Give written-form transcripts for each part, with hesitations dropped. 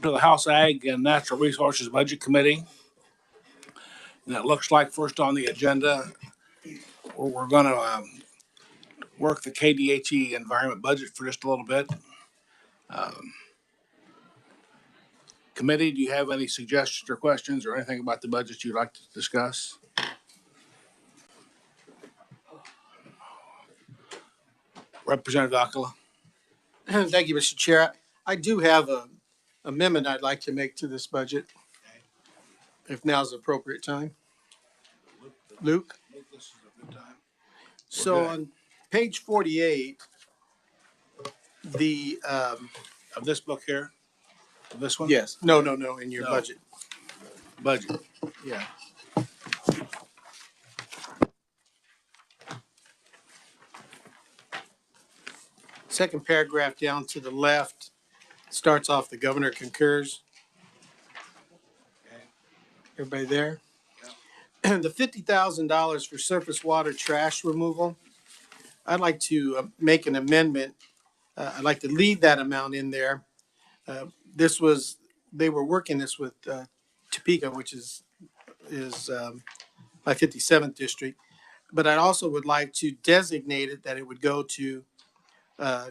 To the House Ag and Natural Resources Budget Committee. And it looks like first on the agenda, we're going to work the KDHE environment budget for just a little bit. Committee, do you have any suggestions or questions or anything about the budget you'd like to discuss? Representative Akala. Thank you, Mr. Chair. I do have a amendment I'd like to make to this budget, if now's the appropriate time. Luke? This is a good time. So good. on page 48, the, Of this book here? Of this one? yes, no, in your No. budget. Budget. Yeah. Second paragraph down to the left starts off, the governor concurs. Okay. Everybody there? And the $50,000 for surface water trash removal, I'd like to make an amendment. I'd like to leave that amount in there. They were working this with Topeka, which is my 57th district. But I also would like to designate it that it would go to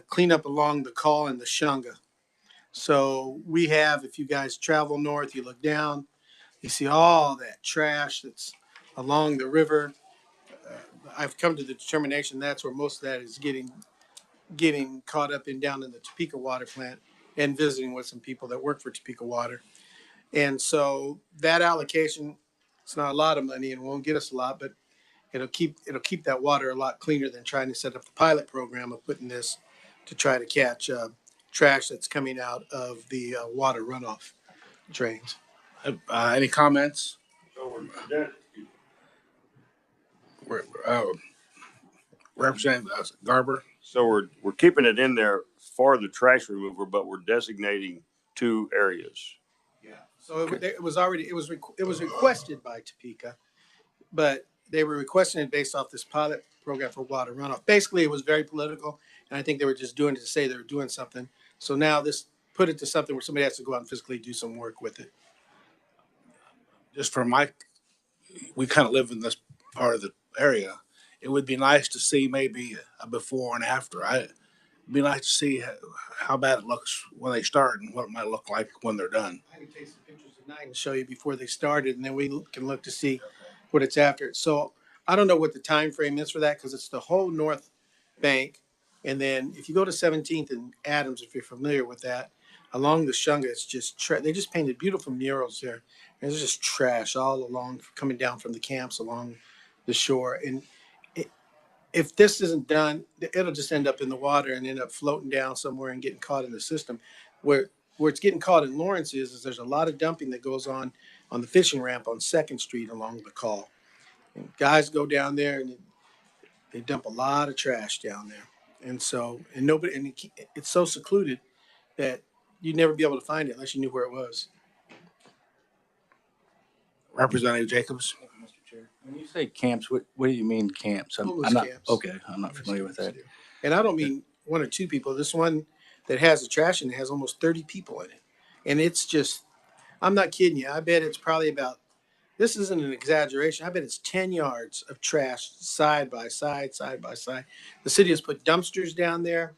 clean up along the Call and the Shunga. So we have, if you guys travel north, you look down, you see all that trash that's along the river. I've come to the determination that's where most of that is getting caught up in down in the Topeka water plant, and visiting with some people that work for Topeka Water. And so that allocation, it's not a lot of money and won't get us a lot, but it'll keep that water a lot cleaner than trying to set up the pilot program of putting this to try to catch trash that's coming out of the water runoff drains. Any comments? Representative Garber. So we're keeping it in there for the trash remover, but we're designating 2 areas. Yeah. So it was requested by Topeka, but they were requesting it based off this pilot program for water runoff. Basically, it was very political, and I think they were just doing it to say they were doing something. So now this put it to something where somebody has to go out and physically do some work with it. Just for we kind of live in this part of the area. It would be nice to see maybe a before and after. It'd be nice to see how bad it looks when they start and what it might look like when they're done. I can take some pictures tonight and show you before they started, and then we can look to see what it's after. So I don't know what the time frame is for that, because it's the whole North Bank. And then if you go to 17th and Adams, if you're familiar with that, along the Shunga, it's just they just painted beautiful murals there. And there's just trash all along, coming down from the camps along the shore. And if this isn't done, it'll just end up in the water and end up floating down somewhere and getting caught in the system. Where it's getting caught in Lawrence is there's a lot of dumping that goes on the fishing ramp on 2nd Street along the Call. And guys go down there and they dump a lot of trash down there. And so, it's so secluded that you'd never be able to find it unless you knew where it was. Representative Jacobs. Mr. Chair, when you say camps, what do you mean camps? Homeless I'm not camps. okay. I'm not familiar with that. And I don't mean 1 or 2 people. This one that has the trash in it has almost 30 people in it. And it's just, I'm not kidding you. I bet it's probably about, this isn't an exaggeration, I bet it's 10 yards of trash side by side. The city has put dumpsters down there.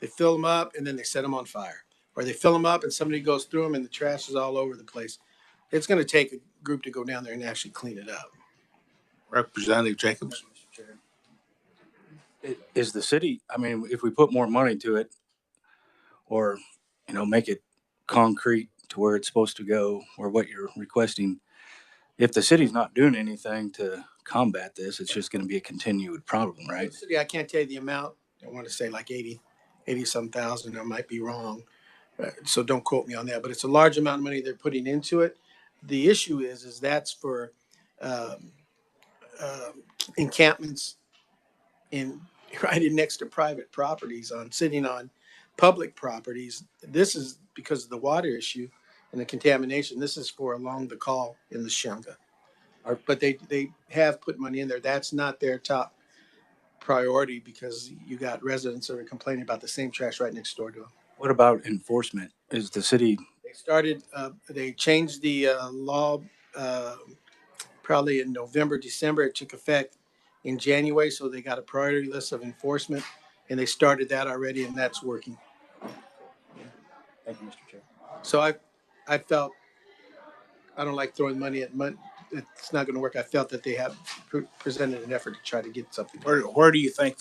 They fill them up and then they set them on fire. Or they fill them up and somebody goes through them and the trash is all over the place. It's going to take a group to go down there and actually clean it up. Representative Jacobs. Is the city, I mean, if we put more money to it or, make it concrete to where it's supposed to go or what you're requesting, if the city's not doing anything to combat this, it's just going to be a continued problem, right? The city, I can't tell you the amount. I want to say like 80 some thousand. I might be wrong. So don't quote me on that, but it's a large amount of money they're putting into it. The issue is that's for encampments right in next to private properties, sitting on public properties. This is because of the water issue and the contamination. This is for along the Call in the Shunga. But they have put money in there. That's not their top priority because you got residents that are complaining about the same trash right next door to them. What about enforcement? Is the city They changed the law probably in November, December. It took effect in January, so they got a priority list of enforcement, and they started that already, and that's working. Thank you, Mr. Chair. So I felt, I don't like throwing money at money. It's not going to work. I felt that they have presented an effort to try to get something. Where do you think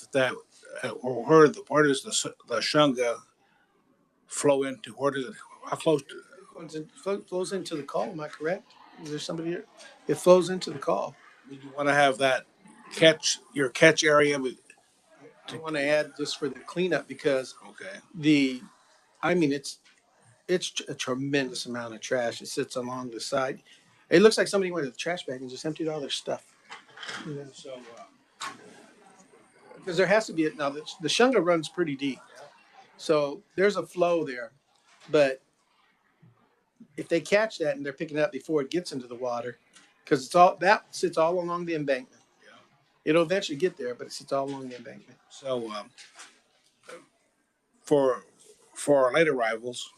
where does the Shunga flow into? Where does it? How close to? Flows into the call. Am I correct? Is there somebody here? It flows into the call. Would you want to have that your catch area? I want to add just for the cleanup because Okay. I mean, it's a tremendous amount of trash. It sits along the side. It looks like somebody went to the trash bag and just emptied all their stuff. You know, so because there has to be now the Shunga runs pretty deep, so there's a flow there. But if they catch that and they're picking it up before it gets into the water, because it's all that sits all along the embankment. It'll eventually get there, but it sits all along the embankment. So for our late arrivals,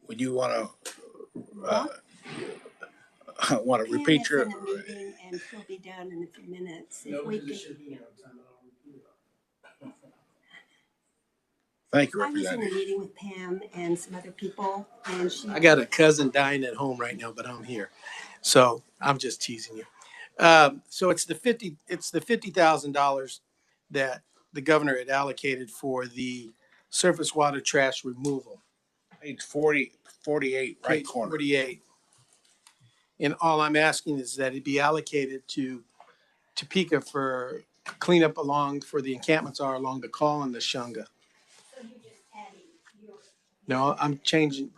would you want to repeat your? In a meeting and she'll be down in a few minutes. If we could, Thank you, I was in a Representative. meeting with Pam and some other people, and she. I got a cousin dying at home right now, but I'm here, so I'm just teasing you. So it's the $50,000 that the governor had allocated for the surface water trash removal. Page 48, right Page corner. 48. And all I'm asking is that it be allocated to Topeka for cleanup for the encampments are along the call and the Shunga. No, I'm changing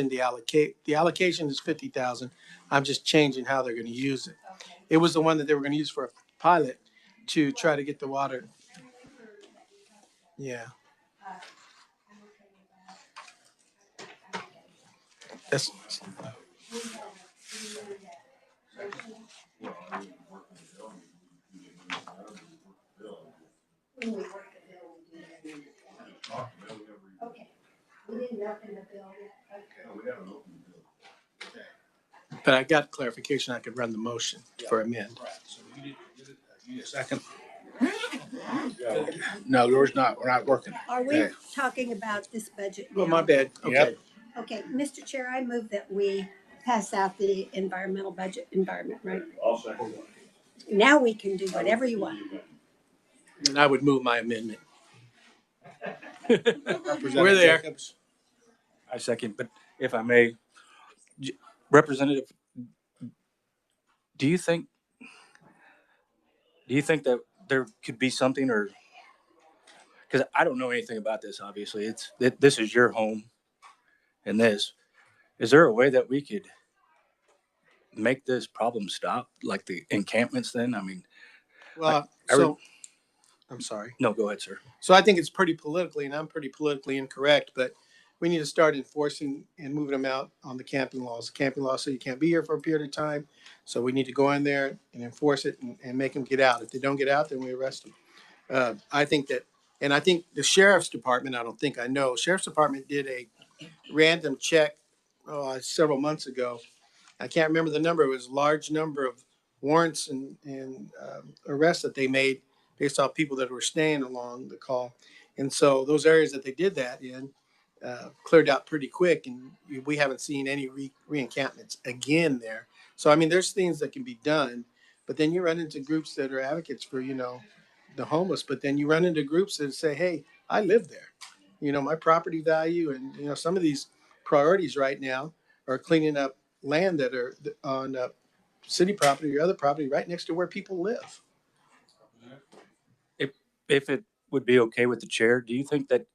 the allocate. The allocation is 50,000. I'm just changing how they're going to use it. It was the one that they were going to use for a pilot to try to get the water. Yeah. That's. Okay. We didn't open the bill yet. But I got clarification. I could run the motion for amend. Right. So you need a second. No, yours not. We're not working. Are we Okay. talking about this budget now? Well, my bad. Okay. Yep. Okay, Mr. Chair, I move that we pass out the environmental budget environment, right? I'll second that. Now we can do whatever you want. And I would move my amendment. Representative We're there. Jacobs. I second, but if I may, Representative, do you think that there could be something, or because I don't know anything about this, obviously this is your home, and is there a way that we could make this problem stop, like the encampments? Then I mean, Well, I'm sorry. no, go ahead, sir. So I think it's pretty politically, and I'm pretty politically incorrect, but we need to start enforcing and moving them out on the camping laws. The camping laws say you can't be here for a period of time. So we need to go in there and enforce it and make them get out. If they don't get out, then we arrest them. I think that, and I think the sheriff's department, I know, sheriff's department did a random check several months ago. I can't remember the number. It was a large number of warrants and arrests that they made based off people that were staying along the call. And so those areas that they did that in cleared out pretty quick, and we haven't seen any re-encampments again there. So, I mean, there's things that can be done, but then you run into groups that are advocates for, the homeless, but then you run into groups that say, hey, I live there. My property value and, some of these priorities right now are cleaning up land that are on city property or other property right next to where people live. If it would be okay with the chair, do you think that,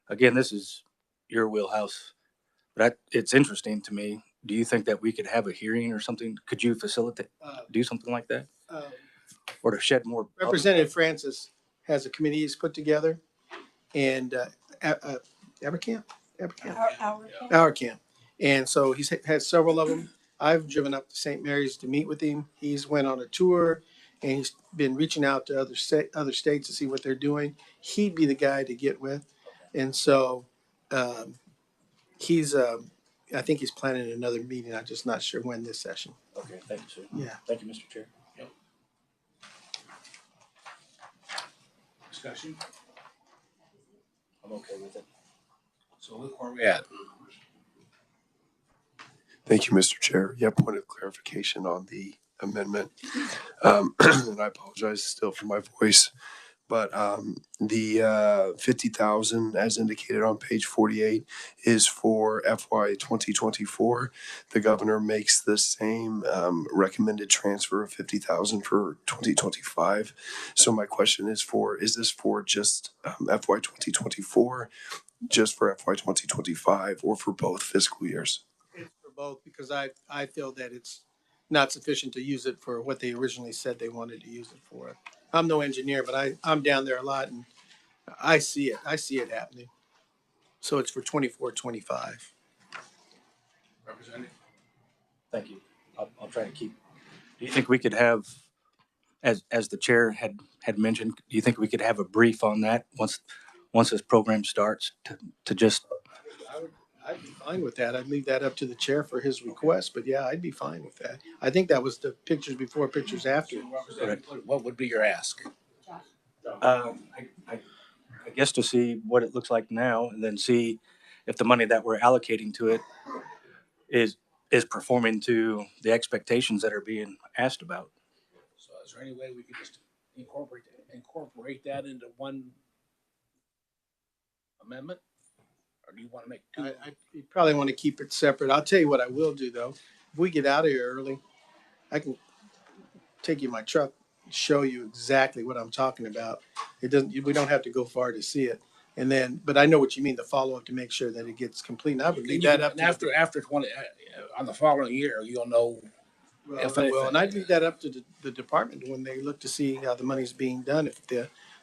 again, this is your wheelhouse, but it's interesting to me. Do you think that we could have a hearing or something? Could you facilitate, do something like that? Or to shed more? Representative Francis has a committee he's put together, and Evercamp. Our camp. And so he's had several of them. I've driven up to St. Mary's to meet with him. He's went on a tour, and he's been reaching out to other states to see what they're doing. He'd be the guy to get with. And so he's I think he's planning another meeting. I'm just not sure when this session. Okay, thank you, sir. Yeah. Thank you, Mr. Chair. Discussion? I'm okay with it. So look where we at. Thank you, Mr. Chair. Yeah, point of clarification on the amendment. And I apologize still for my voice, but the 50,000 as indicated on page 48 is for FY 2024. The governor makes the same recommended transfer of 50,000 for 2025. So my question is this for just FY 2024, just for FY 2025, or for both fiscal years? It's for both because I feel that it's not sufficient to use it for what they originally said they wanted to use it for. I'm no engineer, but I'm down there a lot and I see it. I see it happening. So it's for 24, 25. Representative? Thank you. I'll try to keep. Do you think we could have, as the chair had mentioned, do you think we could have a brief on that once this program starts to just? I'd be fine with that. I'd leave that up to the chair for his request, but yeah, I'd be fine with that. I think that was the pictures before, pictures after. What would be your ask? I guess to see what it looks like now, and then see if the money that we're allocating to it is performing to the expectations that are being asked about. So is there any way we could just incorporate that into one amendment? Or do you want to make two? You probably want to keep it separate. I'll tell you what I will do though. If we get out of here early, I can take you in my truck, show you exactly what I'm talking about. It doesn't, we don't have to go far to see it. And then, but I know what you mean, the follow-up to make sure that it gets complete. And I would leave that up to after 20, on the following year, you'll know. and I'd leave that up to the department when they look to see how the money's being done. If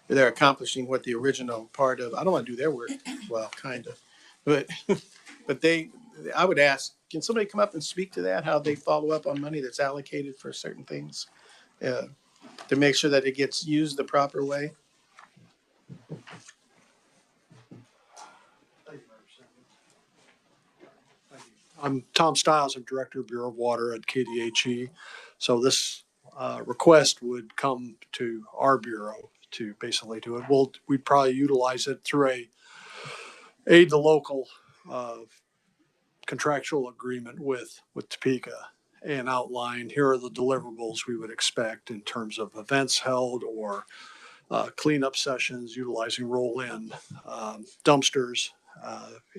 they're accomplishing what the original part of, I don't want to do their work. Well, kind of, but, I would ask, can somebody come up and speak to that? How they follow up on money that's allocated for certain things, to make sure that it gets used the proper way? I'm Tom Stiles, I'm Director of Bureau of Water at KDHE. So this request would come to our bureau to basically do it. We'd probably utilize it through a aid to local contractual agreement with Topeka, and outline here are the deliverables we would expect in terms of events held or cleanup sessions utilizing roll-in dumpsters.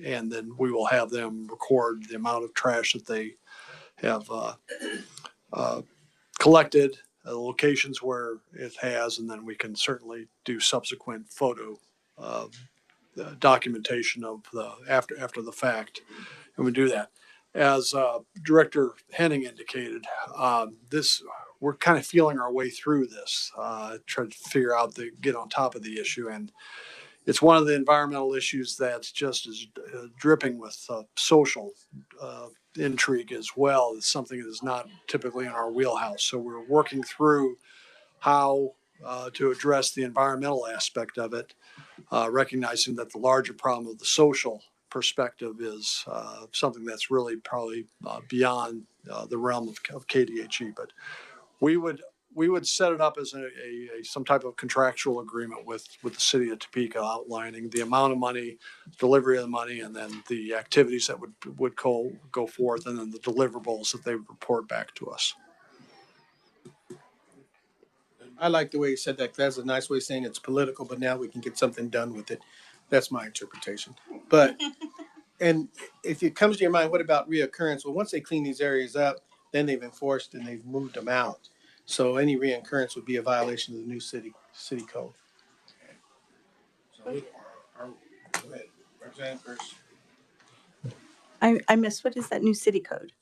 And then we will have them record the amount of trash that they have collected, the locations where it has, and then we can certainly do subsequent photo documentation of the after the fact, and we do that. As Director Henning indicated, we're kind of feeling our way through this, trying to figure out get on top of the issue, and it's one of the environmental issues that's just as dripping with social intrigue as well. It's something that is not typically in our wheelhouse. So we're working through how to address the environmental aspect of it, recognizing that the larger problem of the social perspective is something that's really probably beyond the realm of KDHE. But we would set it up as some type of contractual agreement with the city of Topeka, outlining the amount of money, delivery of the money, and then the activities that would go forth, and then the deliverables that they would report back to us. I like the way you said that. That's a nice way of saying it's political, but now we can get something done with it. That's my interpretation. But, and if it comes to your mind, what about reoccurrence? Well, once they clean these areas up, then they've enforced and they've moved them out. So any reoccurrence would be a violation of the new city code. So go ahead. Representative first. I missed, what is that new city code?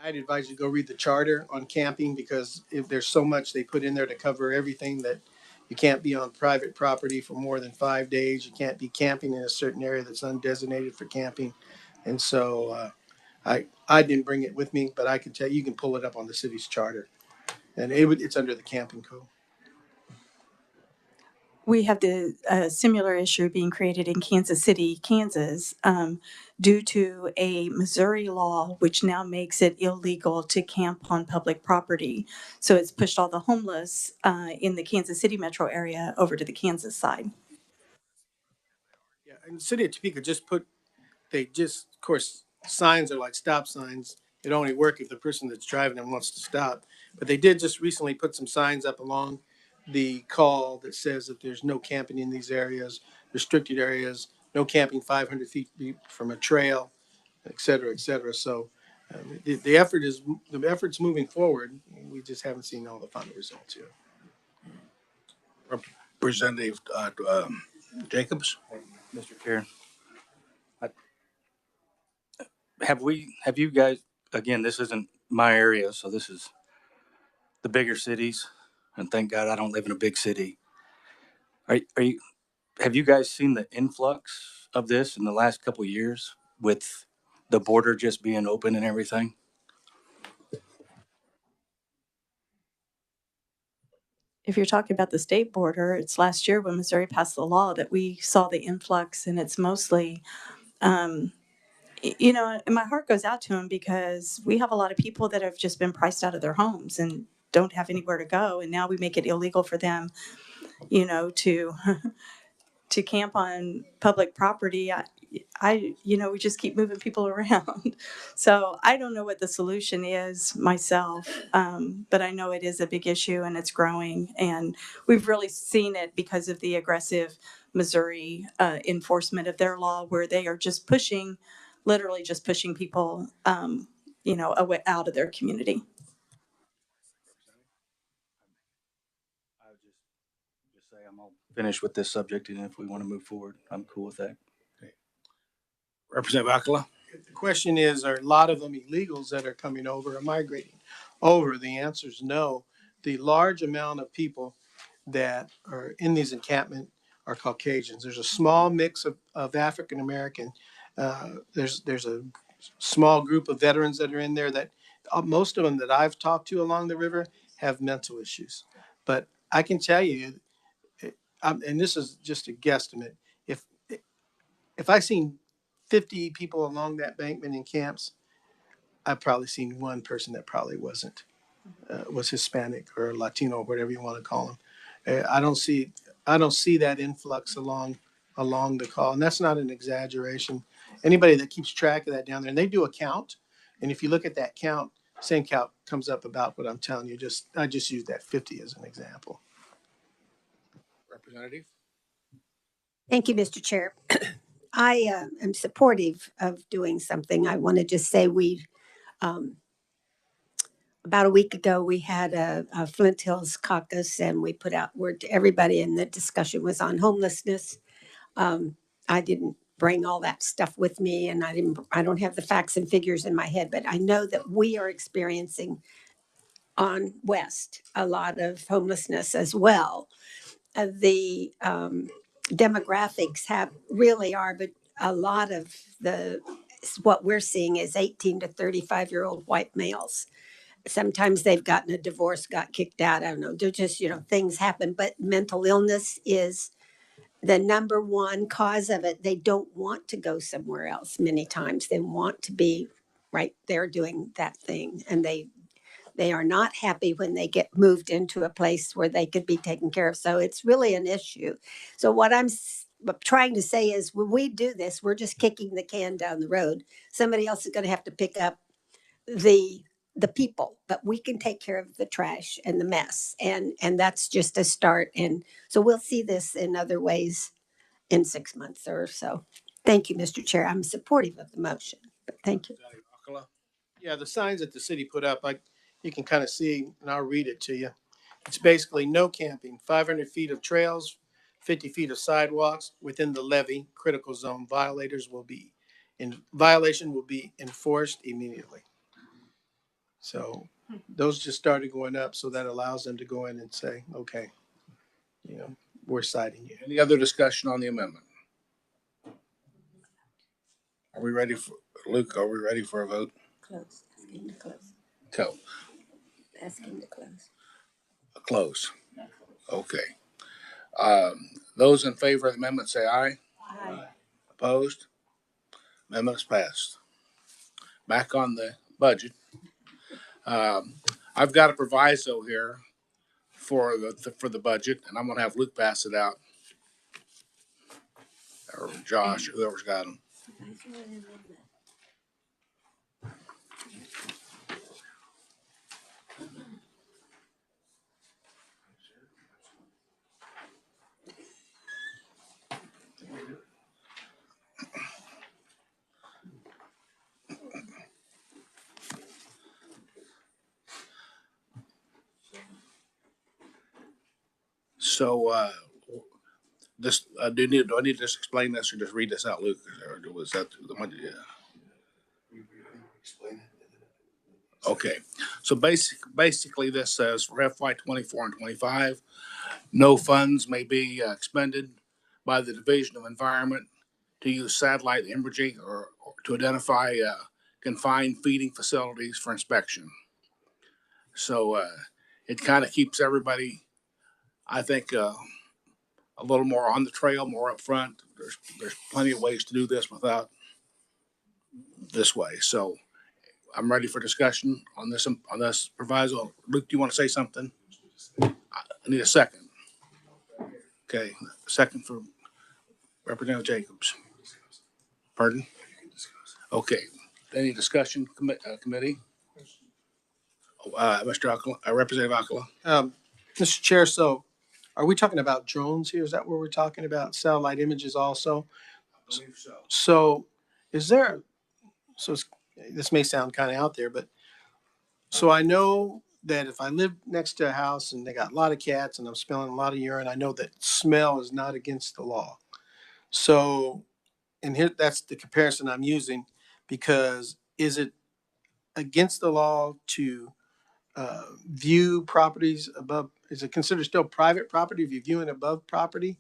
I'd advise you go read the charter on camping, because if there's so much they put in there to cover everything, that you can't be on private property for more than 5 days. You can't be camping in a certain area that's undesignated for camping. And so I didn't bring it with me, but I can tell you can pull it up on the city's charter, and it's under the camping code. we have the similar issue being created in Kansas City, Kansas, due to a Missouri law, which now makes it illegal to camp on public property. So it's pushed all the homeless in the Kansas City metro area over to the Kansas side. Yeah, and the city of Topeka of course, signs are like stop signs. It only work if the person that's driving them wants to stop. But they did just recently put some signs up along the call that says that there's no camping in these areas, restricted areas, no camping 500 feet from a trail, et cetera, et cetera. So the effort's moving forward. We just haven't seen all the final results yet. Representative Jacobs. Mr. Chair, I- have you guys, again, this isn't my area, so this is the bigger cities, and thank God I don't live in a big city. Have you guys seen the influx of this in the last couple of years with the border just being open and everything? If you're talking about the state border, it's last year when Missouri passed the law that we saw the influx, and it's mostly, and my heart goes out to them because we have a lot of people that have just been priced out of their homes and don't have anywhere to go, and now we make it illegal for them, to to camp on public property. We just keep moving people around. So I don't know what the solution is myself, but I know it is a big issue and it's growing. And we've really seen it because of the aggressive Missouri enforcement of their law, where they are just literally just pushing people, away out of their community. I would just say I'm all finished with this subject, and if we want to move forward, I'm cool with that. Representative Akala. The question is, are a lot of them illegals that are coming over or migrating over? The answer is no. The large amount of people that are in these encampment are Caucasians. There's a small mix of African American. There's a small group of veterans that are in there that most of them that I've talked to along the river have mental issues. But I can tell you, and this is just a guesstimate, if if I seen 50 people along that bankment in camps, I've probably seen one person that probably was Hispanic or Latino, or whatever you want to call them. I don't see that influx along the call, and that's not an exaggeration. Anybody that keeps track of that down there, and they do a count, and if you look at that count, same count comes up about what I'm telling you. I just use that 50 as an example. Representative. Thank you, Mr. Chair. I am supportive of doing something. I want to just say um, about a week ago, we had a Flint Hills caucus and we put out word to everybody, and the discussion was on homelessness. I didn't bring all that stuff with me, and I don't have the facts and figures in my head, but I know that we are experiencing on West a lot of homelessness as well. The demographics really are, but a lot of what we're seeing is 18 to 35-year-old white males. Sometimes they've gotten a divorce, got kicked out. I don't know. They're just, things happen. But mental illness is the number one cause of it. They don't want to go somewhere else many times. They want to be right there doing that thing. And they are not happy when they get moved into a place where they could be taken care of. So it's really an issue. So what I'm trying to say is when we do this, we're just kicking the can down the road. Somebody else is going to have to pick up the people, but we can take care of the trash and the mess, and that's just a start. And so we'll see this in other ways in 6 months or so. Thank you, Mr. Chair. I'm supportive of the motion, but thank you. Representative Akala. Yeah, the signs that the city put up, you can kind of see, and I'll read it to you. It's basically no camping, 500 feet of trails, 50 feet of sidewalks within the levee, critical zone. Violation will be enforced immediately. So those just started going up, so that allows them to go in and say, okay, we're citing you. Any other discussion on the amendment? Are we ready for Luke? Are we ready for a vote? Close. Asking to close. Go. Asking to close. Close. Okay. Those in favor of the amendment say aye. Aye. Opposed? Amendment is passed. Back on the budget. I've got a proviso here for the budget, and I'm going to have Luke pass it out, or Josh, or whoever's got them. So, this do I need to just explain this or just read this out, Luke? Or was that the one? Yeah. Okay. So basically, this says for FY24 and 25, no funds may be expended by the Division of Environment to use satellite imagery or to identify confined feeding facilities for inspection. So it kind of keeps everybody, I think, a little more on the trail, more up front. There's plenty of ways to do this without this way. So I'm ready for discussion on this proviso. Luke, do you want to say something? I need a second. Okay, second for Representative Jacobs. Pardon? Okay. Any discussion, committee? Mr. Alcala, Representative Alcala. Mr. Chair, so are we talking about drones here? Is that what we're talking about? Satellite images also? I believe so. So is there, this may sound kind of out there, but so I know that if I live next to a house and they got a lot of cats and I'm smelling a lot of urine, I know that smell is not against the law. So, and here, that's the comparison I'm using, because is it against the law to view properties above? Is it considered still private property if you're viewing above property?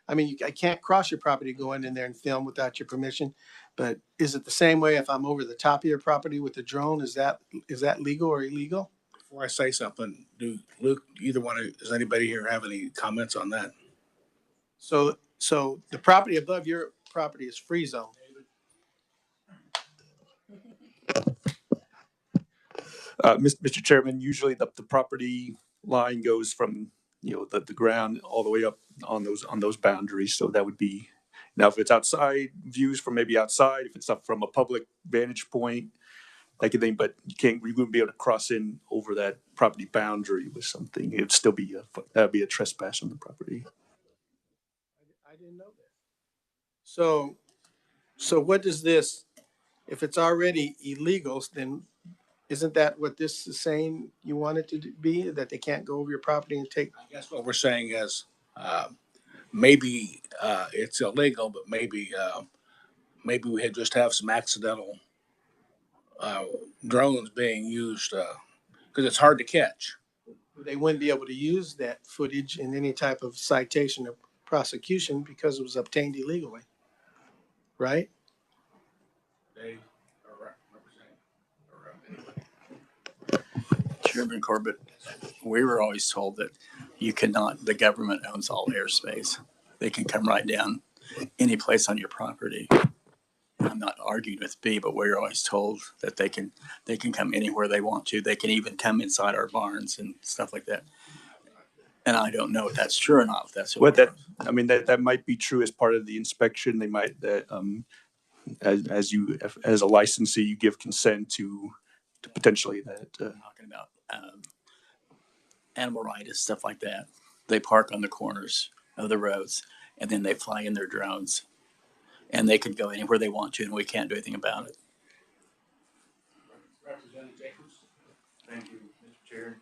I mean, I can't cross your property going in there and film without your permission. But is it the same way if I'm over the top of your property with a drone? Is that legal or illegal? Before I say something, Luke, either one does anybody here have any comments on that? So the property above your property is free zone. Mr. Chairman, usually the property line goes from, the ground all the way up on those boundaries. So that would be, now if it's outside, views from maybe outside, if it's up from a public vantage point, that kind of thing, but we wouldn't be able to cross in over that property boundary with something. It'd still be that'd be a trespass on the property. I didn't know that. So what does this, if it's already illegal, then isn't that what this is saying you want it to be, that they can't go over your property and take? I guess what we're saying is maybe it's illegal, but maybe we just have some accidental drones being used because it's hard to catch. They wouldn't be able to use that footage in any type of citation or prosecution because it was obtained illegally, right? Chairman Corbett, we were always told that you cannot, the government owns all airspace. They can come right down any place on your property. I'm not arguing with B, but we're always told that they can come anywhere they want to. They can even come inside our barns and stuff like that. And I don't know if that's true or not. If that's what that might be true as part of the inspection. They might as a licensee, you give consent to potentially that. Talking about animal rights, stuff like that. They park on the corners of the roads, and then they fly in their drones, and they could go anywhere they want to, and we can't do anything about it. Representative Jacobs. Thank you, Mr. Chair.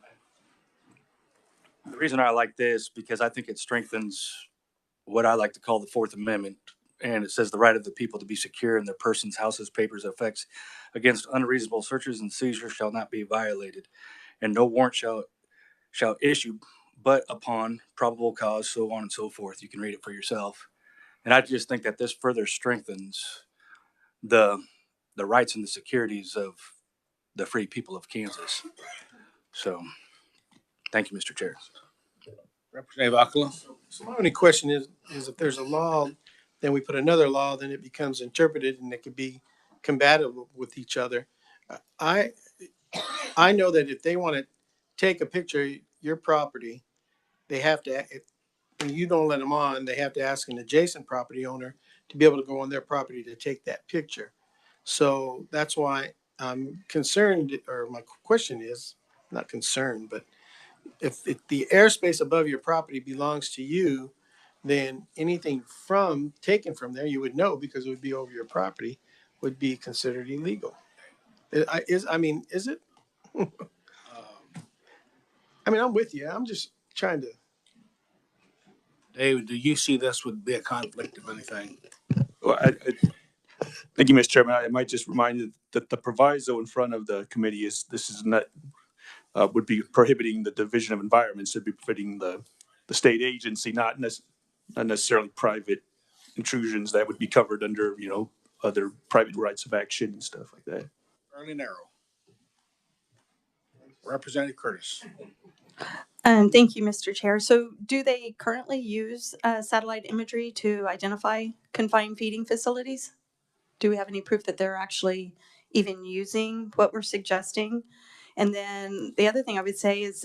The reason I like this because I think it strengthens what I like to call the Fourth Amendment. And it says the right of the people to be secure in their persons, houses, papers, effects against unreasonable searches and seizures shall not be violated, and no warrant shall issue but upon probable cause, so on and so forth. You can read it for yourself. And I just think that this further strengthens the rights and the securities of the free people of Kansas. So, thank you, Mr. Chair. Representative Akala. So my only question is if there's a law, then we put another law, then it becomes interpreted and it could be compatible with each other. I, I know that if they want to take a picture of your property, they have to, when you don't let them on, they have to ask an adjacent property owner to be able to go on their property to take that picture. So that's why I'm concerned, or my question is, not concerned, but if the airspace above your property belongs to you, then anything taken from there, you would know because it would be over your property, would be considered illegal. Is it? I mean, I'm with you. I'm just trying to. David, do you see this would be a conflict of anything? Well, thank you, Mr. Chairman. I might just remind you that the proviso in front of the committee is this is not would be prohibiting the Division of Environment, should be prohibiting the state agency, not necessarily private intrusions that would be covered under other private rights of action and stuff like that. Fairly narrow. Representative Curtis. Thank you, Mr. Chair. So do they currently use satellite imagery to identify confined feeding facilities? Do we have any proof that they're actually even using what we're suggesting? And then the other thing I would say is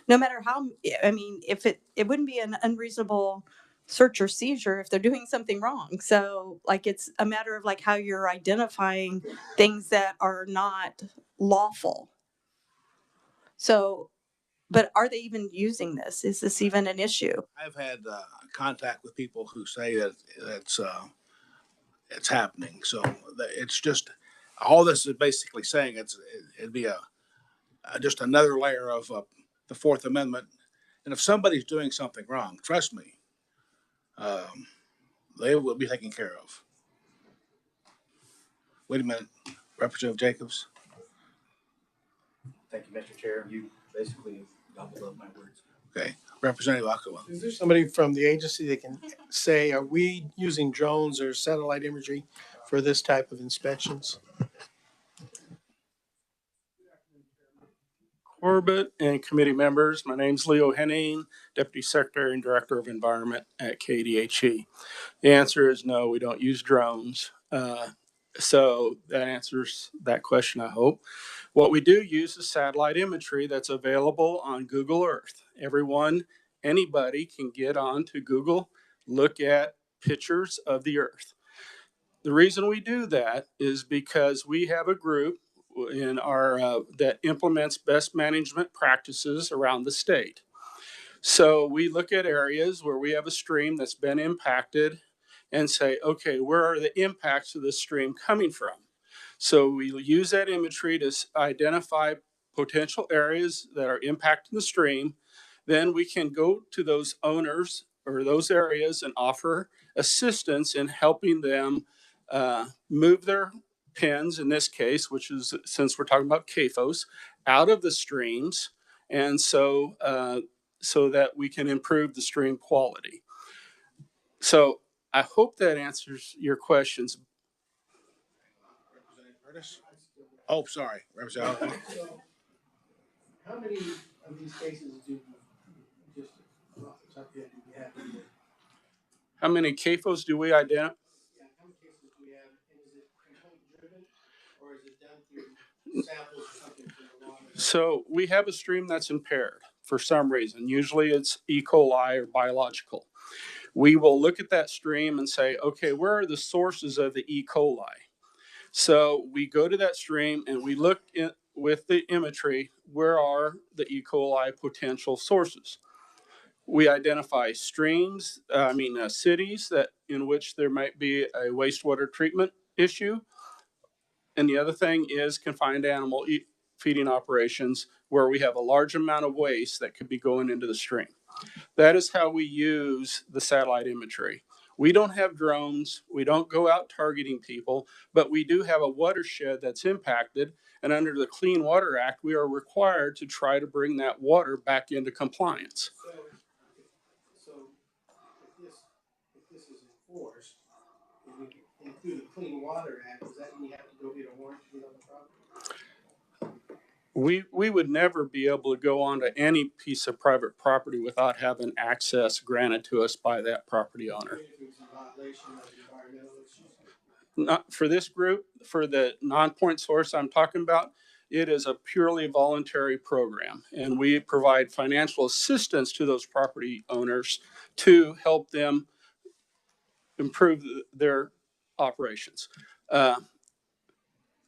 no matter how, if it wouldn't be an unreasonable search or seizure if they're doing something wrong. So like, it's a matter of like how you're identifying things that are not lawful. So, but are they even using this? Is this even an issue? I've had contact with people who say that it's happening. So it's just all this is basically saying it'd be just another layer of the Fourth Amendment. And if somebody's doing something wrong, trust me, they will be taken care of. Wait a minute, Representative Jacobs. Thank you, Mr. Chair. You basically gobbled up my words. Okay, Representative Akawa. Is there somebody from the agency that can say, are we using drones or satellite imagery for this type of inspections? Corbett and committee members. My name's Leo Henning, Deputy Secretary and Director of Environment at KDHE. The answer is no, we don't use drones. So that answers that question, I hope. What we do use is satellite imagery that's available on Google Earth. Anybody can get on to Google, look at pictures of the Earth. The reason we do that is because we have a group in our that implements best management practices around the state. So we look at areas where we have a stream that's been impacted and say, okay, where are the impacts of this stream coming from? So we use that imagery to identify potential areas that are impacting the stream. Then we can go to those owners or those areas and offer assistance in helping them move their pins, in this case, which is, since we're talking about CAFOs, out of the streams. And so that we can improve the stream quality. So I hope that answers your questions. Representative Curtis? Oh, sorry, Representative. So how many of these cases do you just off the top of your head do you have? How many CAFOs do we identify? Yeah, how many cases do we have? And is it complaint driven or is it done through samples or something from the water? So we have a stream that's impaired for some reason. Usually it's E. coli or biological. We will look at that stream and say, okay, where are the sources of the E. coli? So we go to that stream and we look with the imagery, where are the E. coli potential sources? We identify cities in which there might be a wastewater treatment issue. And the other thing is confined animal feeding operations where we have a large amount of waste that could be going into the stream. That is how we use the satellite imagery. We don't have drones. We don't go out targeting people, but we do have a watershed that's impacted. And under the Clean Water Act, we are required to try to bring that water back into compliance. So if this is enforced, and through the Clean Water Act, does that mean you have to go get a warrant to get on the property? We would never be able to go onto any piece of private property without having access granted to us by that property owner. Not for this group, for the non-point source I'm talking about, it is a purely voluntary program, and we provide financial assistance to those property owners to help them improve their operations. They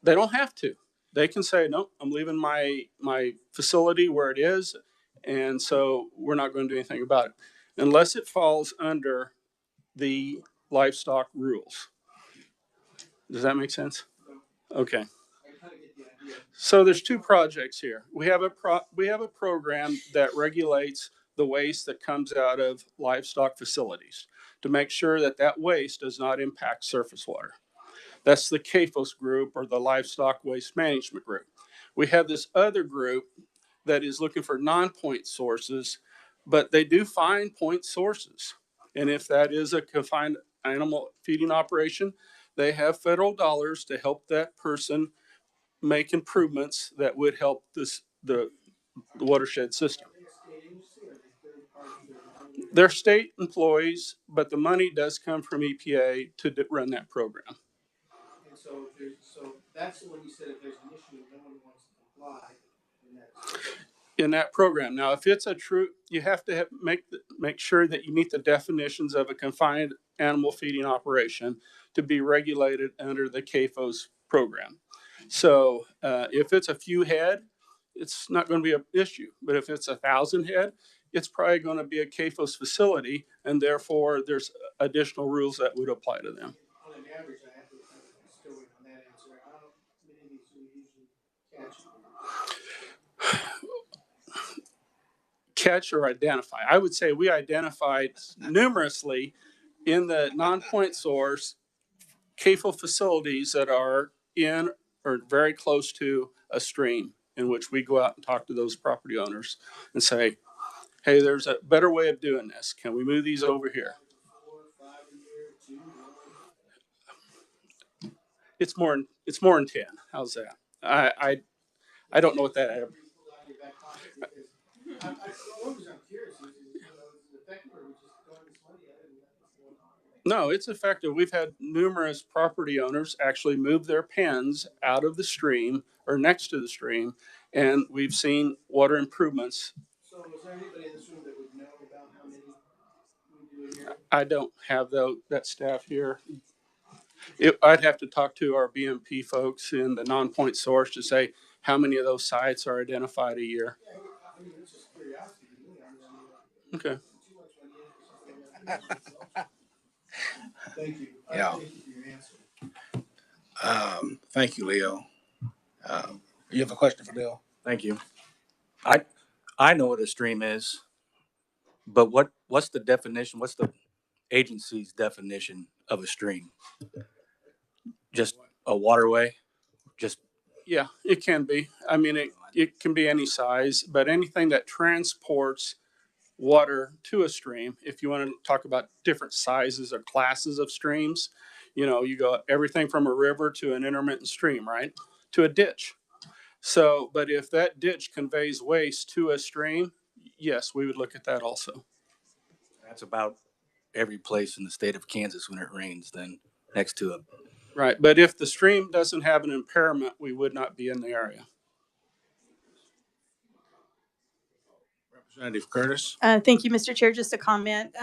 don't have to. They can say, nope, I'm leaving my facility where it is, and so we're not going to do anything about it unless it falls under the livestock rules. Does that make sense? Okay. So there's two projects here. We have a program that regulates the waste that comes out of livestock facilities to make sure that that waste does not impact surface water. That's the ks group, or the Livestock Waste Management Group. We have this other group that is looking for non-point sources, but they do find point sources. And if that is a confined animal feeding operation, they have federal dollars to help that person make improvements that would help the watershed system. They're state employees, but the money does come from EPA to run that program. And so that's the one you said, if there's an issue and no one wants to comply, then that's. In that program. Now, if it's a true, you have to make sure that you meet the definitions of a confined animal feeding operation to be regulated under the ks program. So if it's a few head, it's not going to be an issue. But if it's 1,000 head, it's probably going to be a ks facility, and therefore there's additional rules that would apply to them. On an average, I have to still wait on that answer. How many of these do we usually catch? Catch or identify. I would say we identified numerously in the non-point source CAFO facilities that are in or very close to a stream, in which we go out and talk to those property owners and say, hey, there's a better way of doing this. Can we move these over here? 4 or 5 a year, 2, 1. It's more than 10. How's that? I don't know what that is. I'm curious. Is it effective, or we just throwing this money at it and nothing's going on? No, it's effective. We've had numerous property owners actually move their pens out of the stream or next to the stream, and we've seen water improvements. So is there anybody in this room that would know about how many we do a year? I don't have that staff here. I'd have to talk to our BMP folks in the non-point source to say how many of those sites are identified a year. Yeah, I mean, it's just curiosity. Okay. Thank you. Yeah. Thank you for your answer. Thank you, Leo. You have a question for Leo? Thank you. I know what a stream is, but what's the definition? What's the agency's definition of a stream? Just a waterway? Just Yeah, it can be. I mean, it can be any size, but anything that transports water to a stream, if you want to talk about different sizes or classes of streams, you go everything from a river to an intermittent stream, right? To a ditch. So, but if that ditch conveys waste to a stream, yes, we would look at that also. that's about every place in the state of Kansas when it rains, then next to it. Right. But if the stream doesn't have an impairment, we would not be in the area. Representative Curtis? Thank you, Mr. Chair. Just a comment.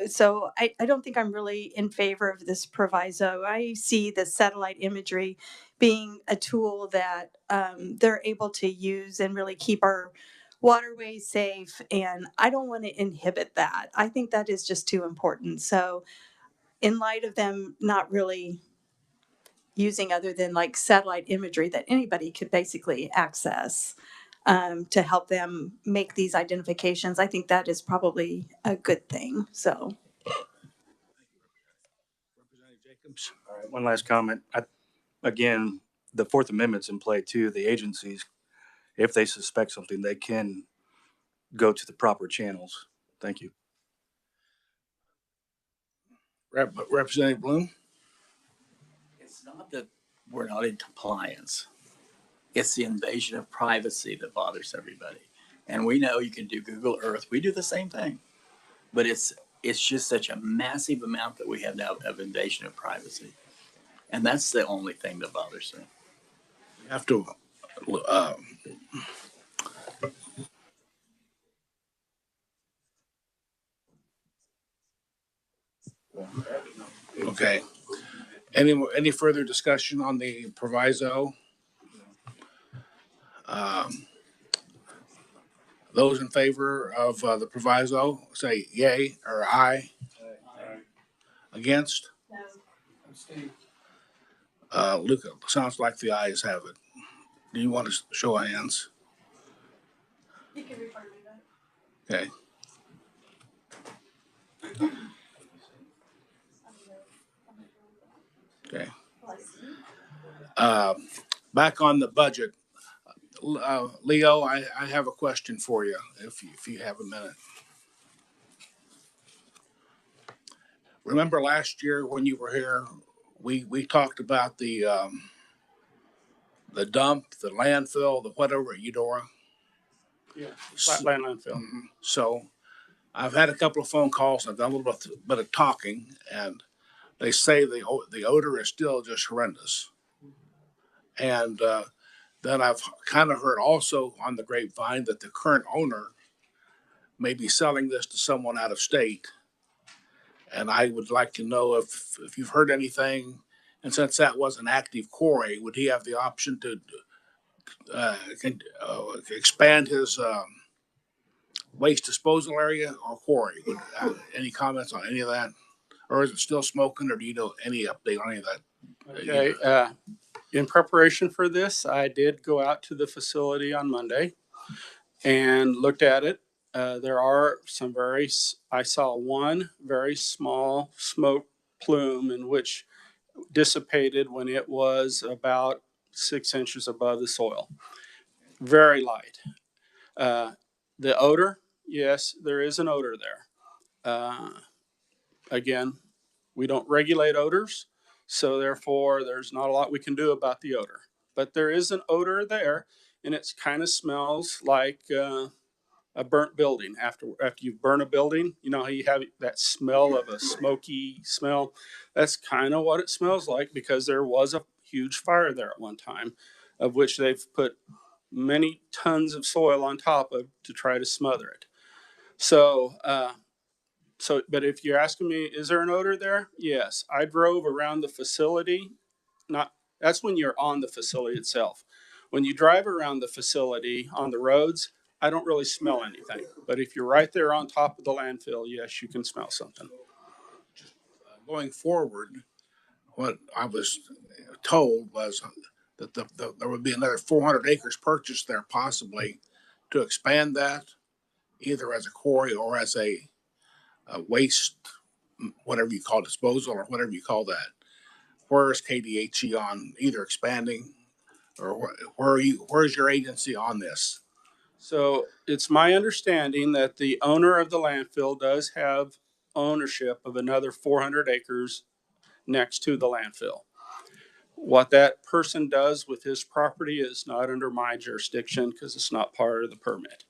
So I don't think I'm really in favor of this proviso. I see the satellite imagery being a tool that they're able to use and really keep our waterways safe. And I don't want to inhibit that. I think that is just too important. So in light of them not really using other than like satellite imagery that anybody could basically access, to help them make these identifications, I think that is probably a good thing. So, Representative Jacobs? All right, one last comment. Again, the Fourth Amendment's in play too. The agencies, if they suspect something, they can go to the proper channels. Thank you. Representative Bloom? It's not that we're not in compliance. It's the invasion of privacy that bothers everybody. And we know you can do Google Earth. We do the same thing, but it's just such a massive amount that we have now of invasion of privacy. And that's the only thing that bothers me. We have to, uh, okay. Any further discussion on the proviso? Those in favor of the proviso, say yay or aye. Against? Luke, sounds like the ayes have it. Do you want to show of hands? Okay. Okay. Back on the budget, Leo, I have a question for you, if you have a minute. Remember last year when you were here, we talked about the dump, the landfill, the whatever at Eudora. Yeah, flatland landfill. So I've had a couple of phone calls. I've done a little bit of talking, and they say the odor is still just horrendous. And then I've kind of heard also on the grapevine that the current owner may be selling this to someone out of state. And I would like to know if you've heard anything. And since that was an active quarry, would he have the option to expand his waste disposal area or quarry? Any comments on any of that? Or is it still smoking, or do you know any update on any of that? Okay. In preparation for this, I did go out to the facility on Monday and looked at it. There are some I saw one very small smoke plume in which dissipated when it was about 6 inches above the soil. Very light. The odor, yes, there is an odor there. Again, we don't regulate odors, so therefore there's not a lot we can do about the odor. But there is an odor there, and it kind of smells like a burnt building. After you burn a building, you know how you have that smell of a smoky smell? That's kind of what it smells like, because there was a huge fire there at one time, of which they've put many tons of soil on top of to try to smother it. So, but if you're asking me, is there an odor there? Yes. I drove around the facility. That's when you're on the facility itself. When you drive around the facility on the roads, I don't really smell anything. But if you're right there on top of the landfill, yes, you can smell something. Going forward, what I was told was that there would be another 400 acres purchased there, possibly, to expand that, either as a quarry or as a waste, whatever you call disposal, or whatever you call that. Where is KDHE on either expanding, or where's your agency on this? So it's my understanding that the owner of the landfill does have ownership of another 400 acres next to the landfill. What that person does with his property is not under my jurisdiction, because it's not part of the permit.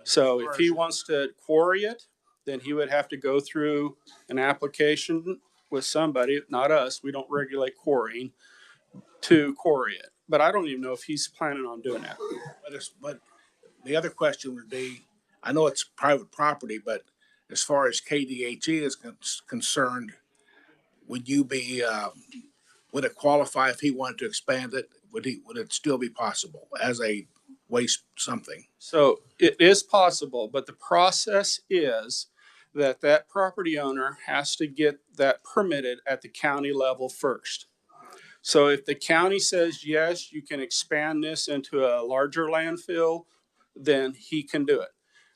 So if he wants to quarry it, then he would have to go through an application with somebody, not us. We don't regulate quarrying, to quarry it. But I don't even know if he's planning on doing that. But the other question would be, I know it's private property, but as far as KDHE is concerned, would you be, would it qualify if he wanted to expand it? Would it still be possible as a waste something? So it is possible, but the process is that property owner has to get that permitted at the county level first. So if the county says, yes, you can expand this into a larger landfill, then he can do it.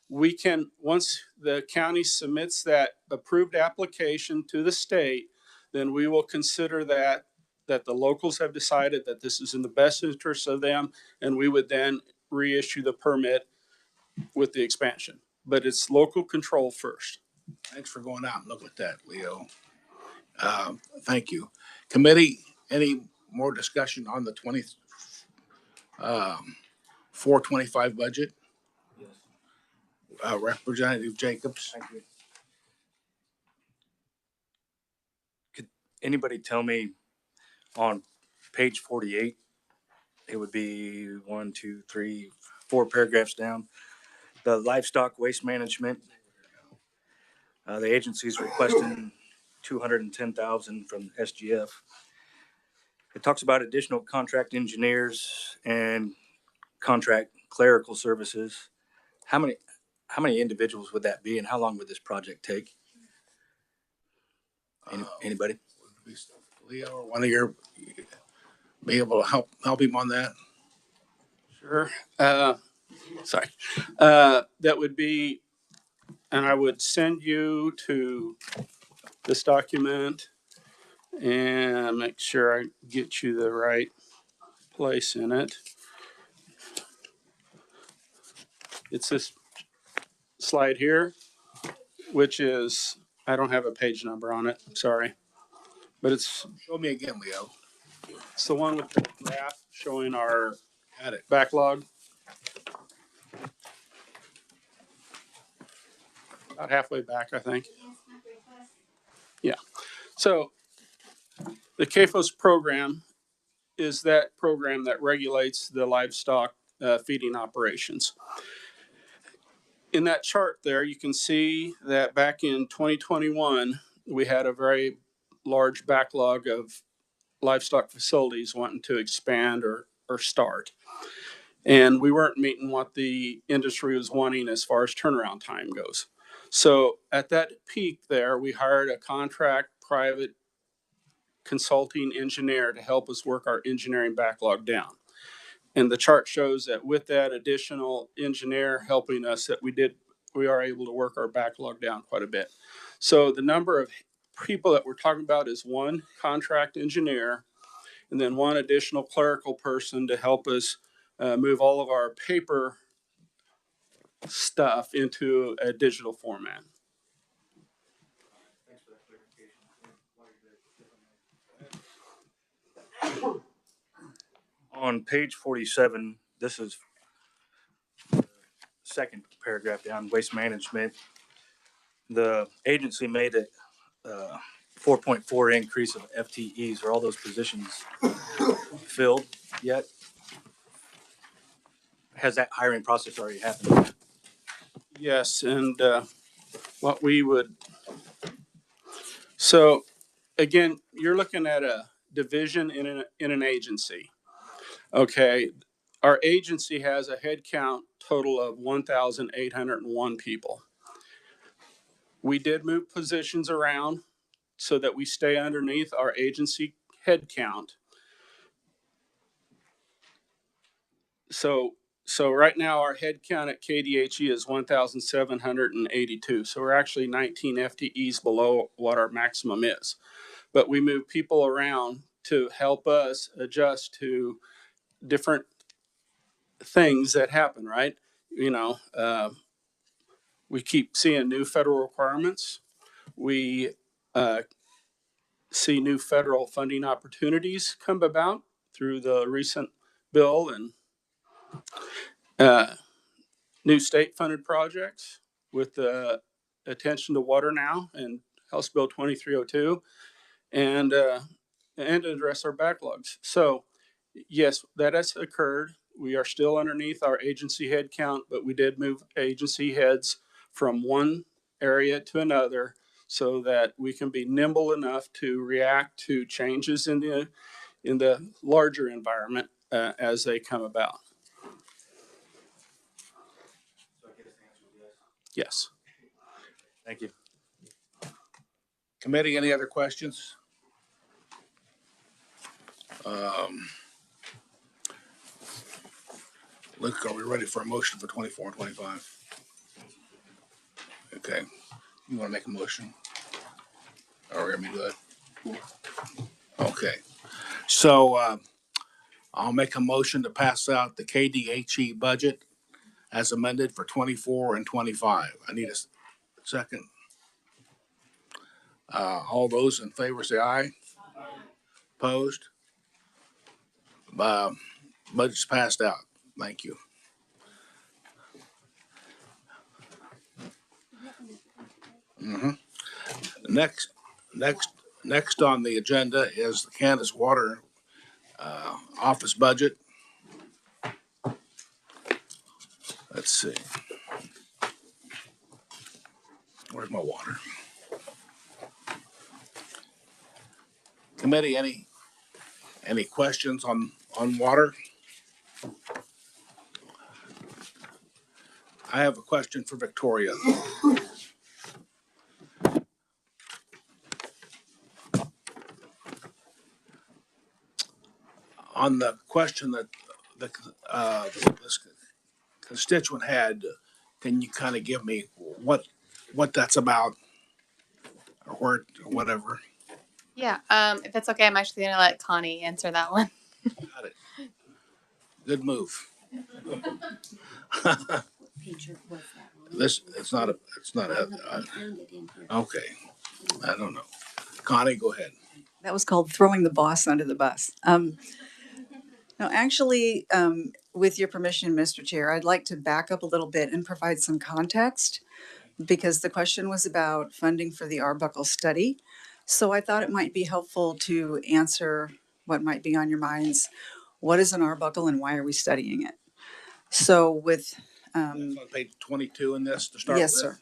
We can, once the county submits that approved application to the state, then we will consider that the locals have decided that this is in the best interest of them, and we would then reissue the permit with the expansion. But it's local control first. Thanks for going out and looking at that, Leo. Thank you. Committee, any more discussion on the Um, 425 budget. Representative Jacobs. Thank you. Could anybody tell me on page 48, it would be 1, 2, 3, 4 paragraphs down, the livestock waste management, the agency's requesting 210,000 from SGF. It talks about additional contract engineers and contract clerical services. How many individuals would that be, and how long would this project take? Anybody? Leo or one of your be able to help him on that? Sure. Sorry. That would be, and I would send you to this document and make sure I get you the right place in it. It's this slide here, which is, I don't have a page number on it, sorry. But it's, Show me again, Leo. it's the one with the graph showing our Got it. backlog. About halfway back, I think. Yeah. So the CAFOS program is that program that regulates the livestock feeding operations. In that chart there, you can see that back in 2021, we had a very large backlog of livestock facilities wanting to expand or start. And we weren't meeting what the industry was wanting as far as turnaround time goes. So at that peak there, we hired a contract private consulting engineer to help us work our engineering backlog down. And the chart shows that with that additional engineer helping us, that we are able to work our backlog down quite a bit. So the number of people that we're talking about is one contract engineer and then one additional clerical person to help us move all of our paper stuff into a digital format. On page 47, this is the second paragraph down, waste management. The agency made a 4.4 increase of FTEs. Are all those positions filled yet? Has that hiring process already happened? Yes, and what we would, so again, you're looking at a division in an agency. Okay, our agency has a head count total of 1,801 people. We did move positions around so that we stay underneath our agency head count. So right now our head count at KDHE is 1,782. So we're actually 19 FTEs below what our maximum is. But we move people around to help us adjust to different things that happen, right? You know, we keep seeing new federal requirements. We see new federal funding opportunities come about through the recent bill and new state funded projects with the attention to water now and House Bill 2302 and address our backlogs. So yes, that has occurred. We are still underneath our agency head count, but we did move agency heads from one area to another so that we can be nimble enough to react to changes in the larger environment as they come about. Yes. Thank you. Committee, any other questions? Luke, are we ready for a motion for 24 and 25? Okay. You want to make a motion? Or are we going to do it? Okay. So I'll make a motion to pass out the KDHE budget as amended for 24 and 25. I need a second. All those in favor say aye. Opposed? Budget's passed out. Thank you. Mm-hmm. Next, next, next on the agenda is the Kansas Water office budget. Let's see. Where's my water? Committee, any questions on water? I have a question for Victoria. On the question that this constituent had, can you kind of give me what that's about, or where, or whatever? Yeah, if it's okay, I'm actually gonna let Connie answer that one. Got it. Good move. It's not okay. I don't know. Connie, go ahead. That was called throwing the boss under the bus. No, actually, with your permission, Mr. Chair, I'd like to back up a little bit and provide some context because the question was about funding for the Arbuckle study. So I thought it might be helpful to answer what might be on your minds. What is an Arbuckle and why are we studying it? So with That's on page 22 in this to start yes, with? sir.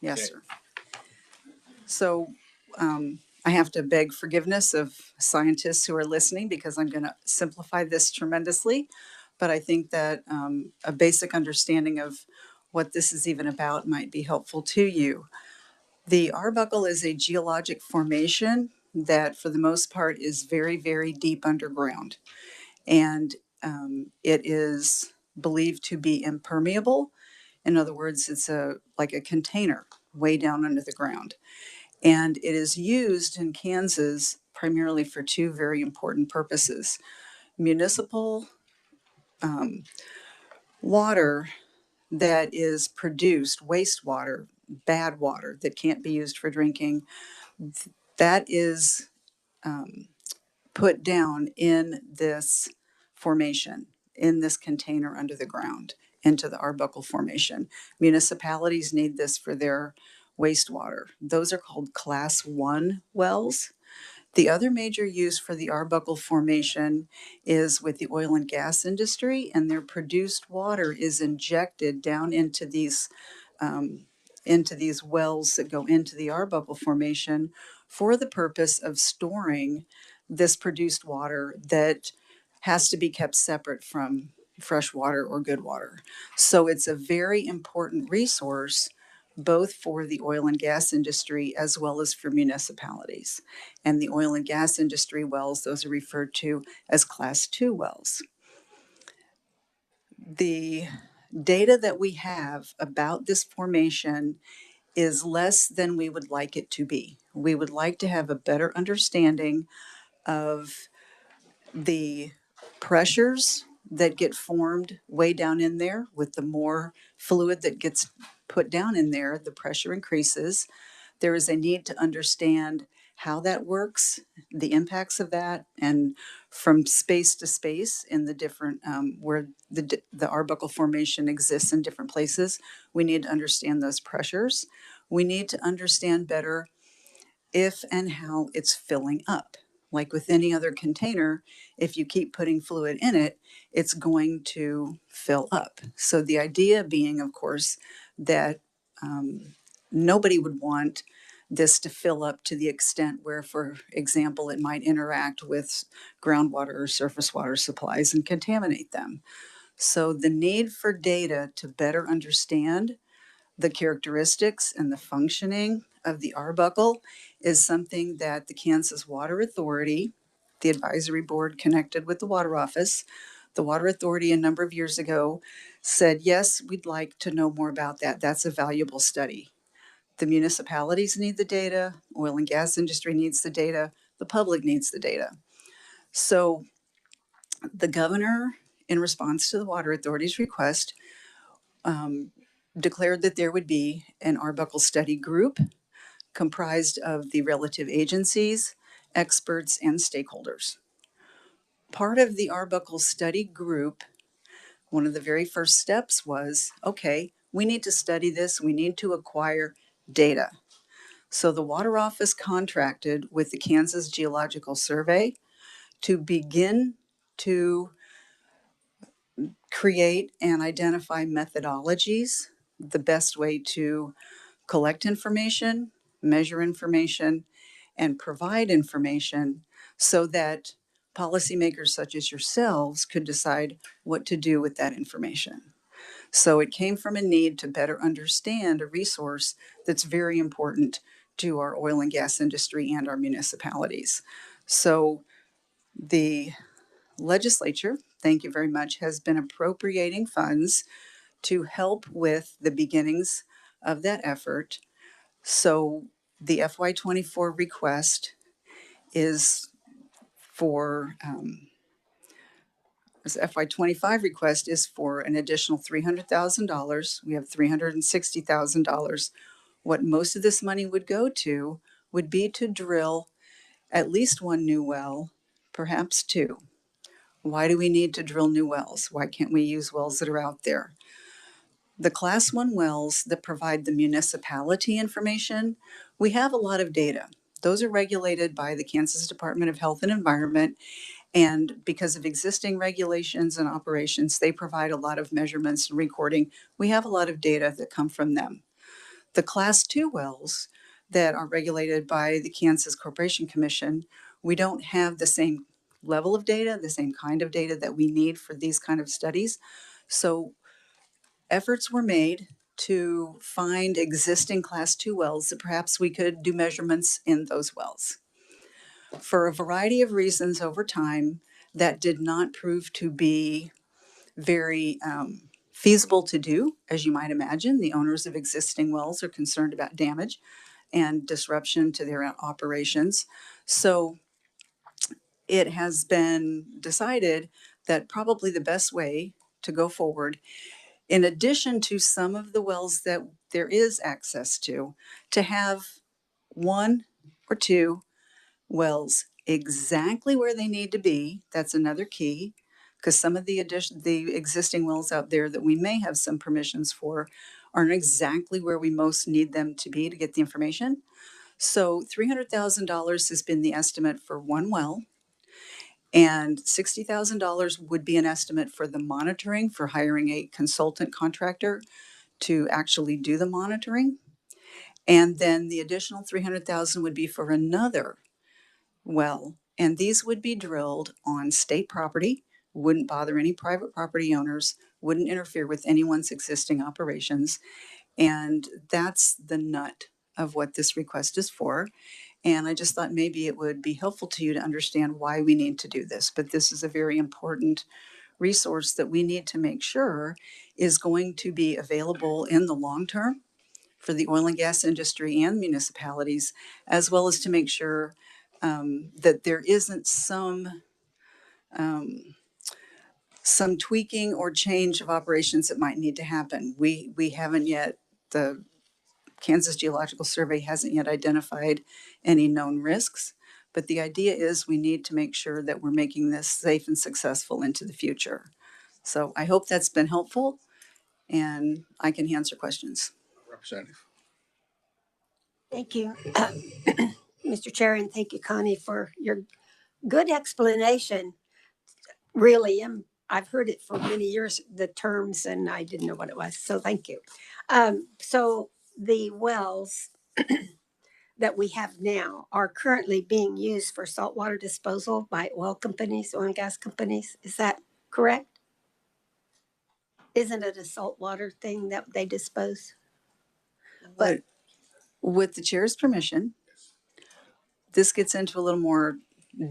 Yes, Okay. sir. So I have to beg forgiveness of scientists who are listening because I'm going to simplify this tremendously. But I think that a basic understanding of what this is even about might be helpful to you. The Arbuckle is a geologic formation that, for the most part, is very, very deep underground. And it is believed to be impermeable. In other words, it's like a container way down under the ground. And it is used in Kansas primarily for two very important purposes. Municipal water that is produced, wastewater, bad water that can't be used for drinking, that is put down in this formation, in this container under the ground, into the Arbuckle Formation. Municipalities need this for their wastewater. Those are called Class 1 wells. The other major use for the Arbuckle Formation is with the oil and gas industry, and their produced water is injected down into these wells that go into the Arbuckle Formation for the purpose of storing this produced water that has to be kept separate from fresh water or good water. So it's a very important resource both for the oil and gas industry as well as for municipalities. And the oil and gas industry wells, those are referred to as Class 2 wells. The data that we have about this formation is less than we would like it to be. We would like to have a better understanding of the pressures that get formed way down in there. With the more fluid that gets put down in there, the pressure increases. There is a need to understand how that works, the impacts of that, and from space to space in the different, where the Arbuckle Formation exists in different places, we need to understand those pressures. We need to understand better if and how it's filling up. Like with any other container, if you keep putting fluid in it, it's going to fill up. So the idea being, of course, that nobody would want this to fill up to the extent where, for example, it might interact with groundwater or surface water supplies and contaminate them. So the need for data to better understand the characteristics and the functioning of the Arbuckle is something that the Kansas Water Authority, the advisory board connected with the Water Office, the Water Authority a number of years ago said, yes, we'd like to know more about that. That's a valuable study. The municipalities need the data, oil and gas industry needs the data, the public needs the data. So the governor, in response to the Water Authority's request, declared that there would be an Arbuckle study group comprised of the relative agencies, experts, and stakeholders. Part of the Arbuckle study group, one of the very first steps was, okay, we need to study this. We need to acquire data. So the Water Office contracted with the Kansas Geological Survey to begin to create and identify methodologies, the best way to collect information, measure information, and provide information so that policymakers such as yourselves could decide what to do with that information. So it came from a need to better understand a resource that's very important to our oil and gas industry and our municipalities. So the legislature, thank you very much, has been appropriating funds to help with the beginnings of that effort. So the FY24 request is for, this FY25 request is for an additional $300,000. We have $360,000. What most of this money would go to would be to drill at least one new well, perhaps two. Why do we need to drill new wells? Why can't we use wells that are out there? The Class 1 wells that provide the municipality information, we have a lot of data. Those are regulated by the Kansas Department of Health and Environment, and because of existing regulations and operations, they provide a lot of measurements and recording. We have a lot of data that come from them. The Class 2 wells that are regulated by the Kansas Corporation Commission, we don't have the same level of data, the same kind of data that we need for these kind of studies. So efforts were made to find existing Class 2 wells that perhaps we could do measurements in those wells. For a variety of reasons over time, that did not prove to be very feasible to do. As you might imagine, the owners of existing wells are concerned about damage and disruption to their operations. So it has been decided that probably the best way to go forward, in addition to some of the wells that there is access to have one or two wells exactly where they need to be. That's another key, because some of the existing wells out there that we may have some permissions for aren't exactly where we most need them to be to get the information. So $300,000 has been the estimate for one well, and $60,000 would be an estimate for the monitoring, for hiring a consultant contractor to actually do the monitoring. And then the additional $300,000 would be for another well, and these would be drilled on state property, wouldn't bother any private property owners, wouldn't interfere with anyone's existing operations. And that's the nut of what this request is for. And I just thought maybe it would be helpful to you to understand why we need to do this. But this is a very important resource that we need to make sure is going to be available in the long term for the oil and gas industry and municipalities, as well as to make sure that there isn't some tweaking or change of operations that might need to happen. We haven't yet, the Kansas Geological Survey hasn't yet identified any known risks, but the idea is we need to make sure that we're making this safe and successful into the future. So I hope that's been helpful, and I can answer questions. Representative. Thank you, Mr. Chair, and thank you, Connie, for your good explanation. Really, I've heard it for many years, the terms, and I didn't know what it was. So thank you. So the wells that we have now are currently being used for saltwater disposal by oil companies, oil and gas companies. Is that correct? Isn't it a saltwater thing that they dispose? But with the chair's permission, this gets into a little more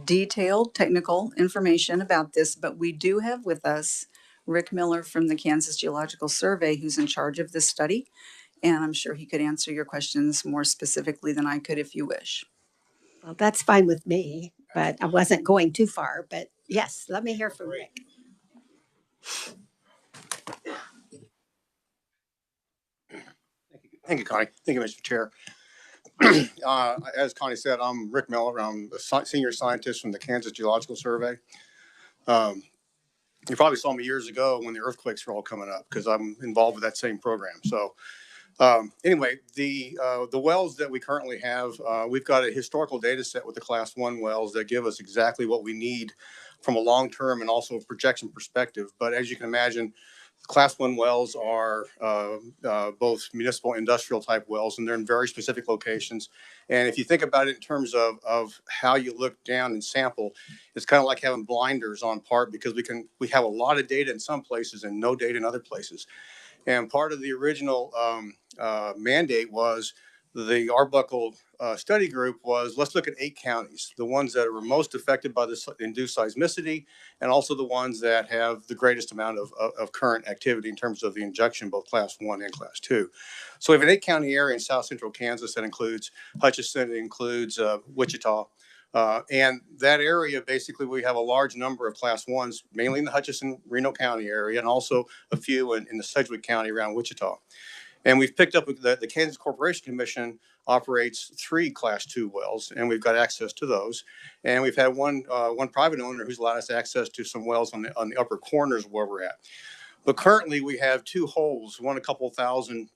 detailed technical information about this, but we do have with us Rick Miller from the Kansas Geological Survey, who's in charge of this study, and I'm sure he could answer your questions more specifically than I could if you wish. Well, that's fine with me, but I wasn't going too far. But yes, let me hear from Rick. Thank you, Connie. Thank you, Mr. Chair. As Connie said, I'm Rick Miller. I'm a senior scientist from the Kansas Geological Survey. You probably saw me years ago when the earthquakes were all coming up because I'm involved with that same program. So anyway, the wells that we currently have, we've got a historical data set with the class 1 wells that give us exactly what we need from a long-term and also a projection perspective. But as you can imagine, class 1 wells are both municipal industrial type wells, and they're in very specific locations. And if you think about it in terms of how you look down and sample, it's kind of like having blinders on part because we have a lot of data in some places and no data in other places. And part of the original mandate was the Arbuckle study group was, let's look at 8 counties, the ones that were most affected by the induced seismicity, and also the ones that have the greatest amount of current activity in terms of the injection, both class 1 and class 2. So we have an 8-county area in south central Kansas that includes Hutchinson, it includes Wichita. And that area, basically, we have a large number of class 1s, mainly in the Hutchinson, Reno County area, and also a few in the Sedgwick County around Wichita. And we've picked up the Kansas Corporation Commission operates 3 class 2 wells, and we've got access to those. And we've had one private owner who's allowed us access to some wells on the upper corners where we're at. But currently we have 2 holes, one a couple thousand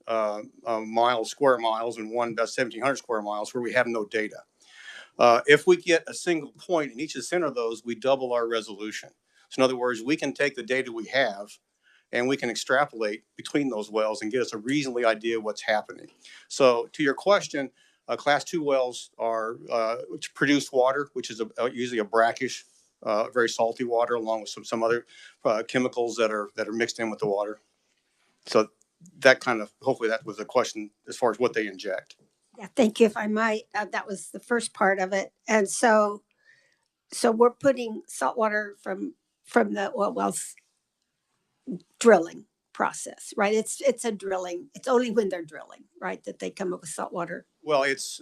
square miles, and one about 1,700 square miles where we have no data. If we get a single point in each of the center of those, we double our resolution. So in other words, we can take the data we have and we can extrapolate between those wells and get us a reasonably idea of what's happening. So to your question, class 2 wells are produced water, which is usually a brackish, very salty water, along with some other chemicals that are mixed in with the water. So that kind of, hopefully that was a question as far as what they inject. Yeah, thank you. If I might, that was the first part of it. And so we're putting salt water from the oil wells drilling process, right? It's a drilling. It's only when they're drilling, right, that they come up with salt water. Well, it's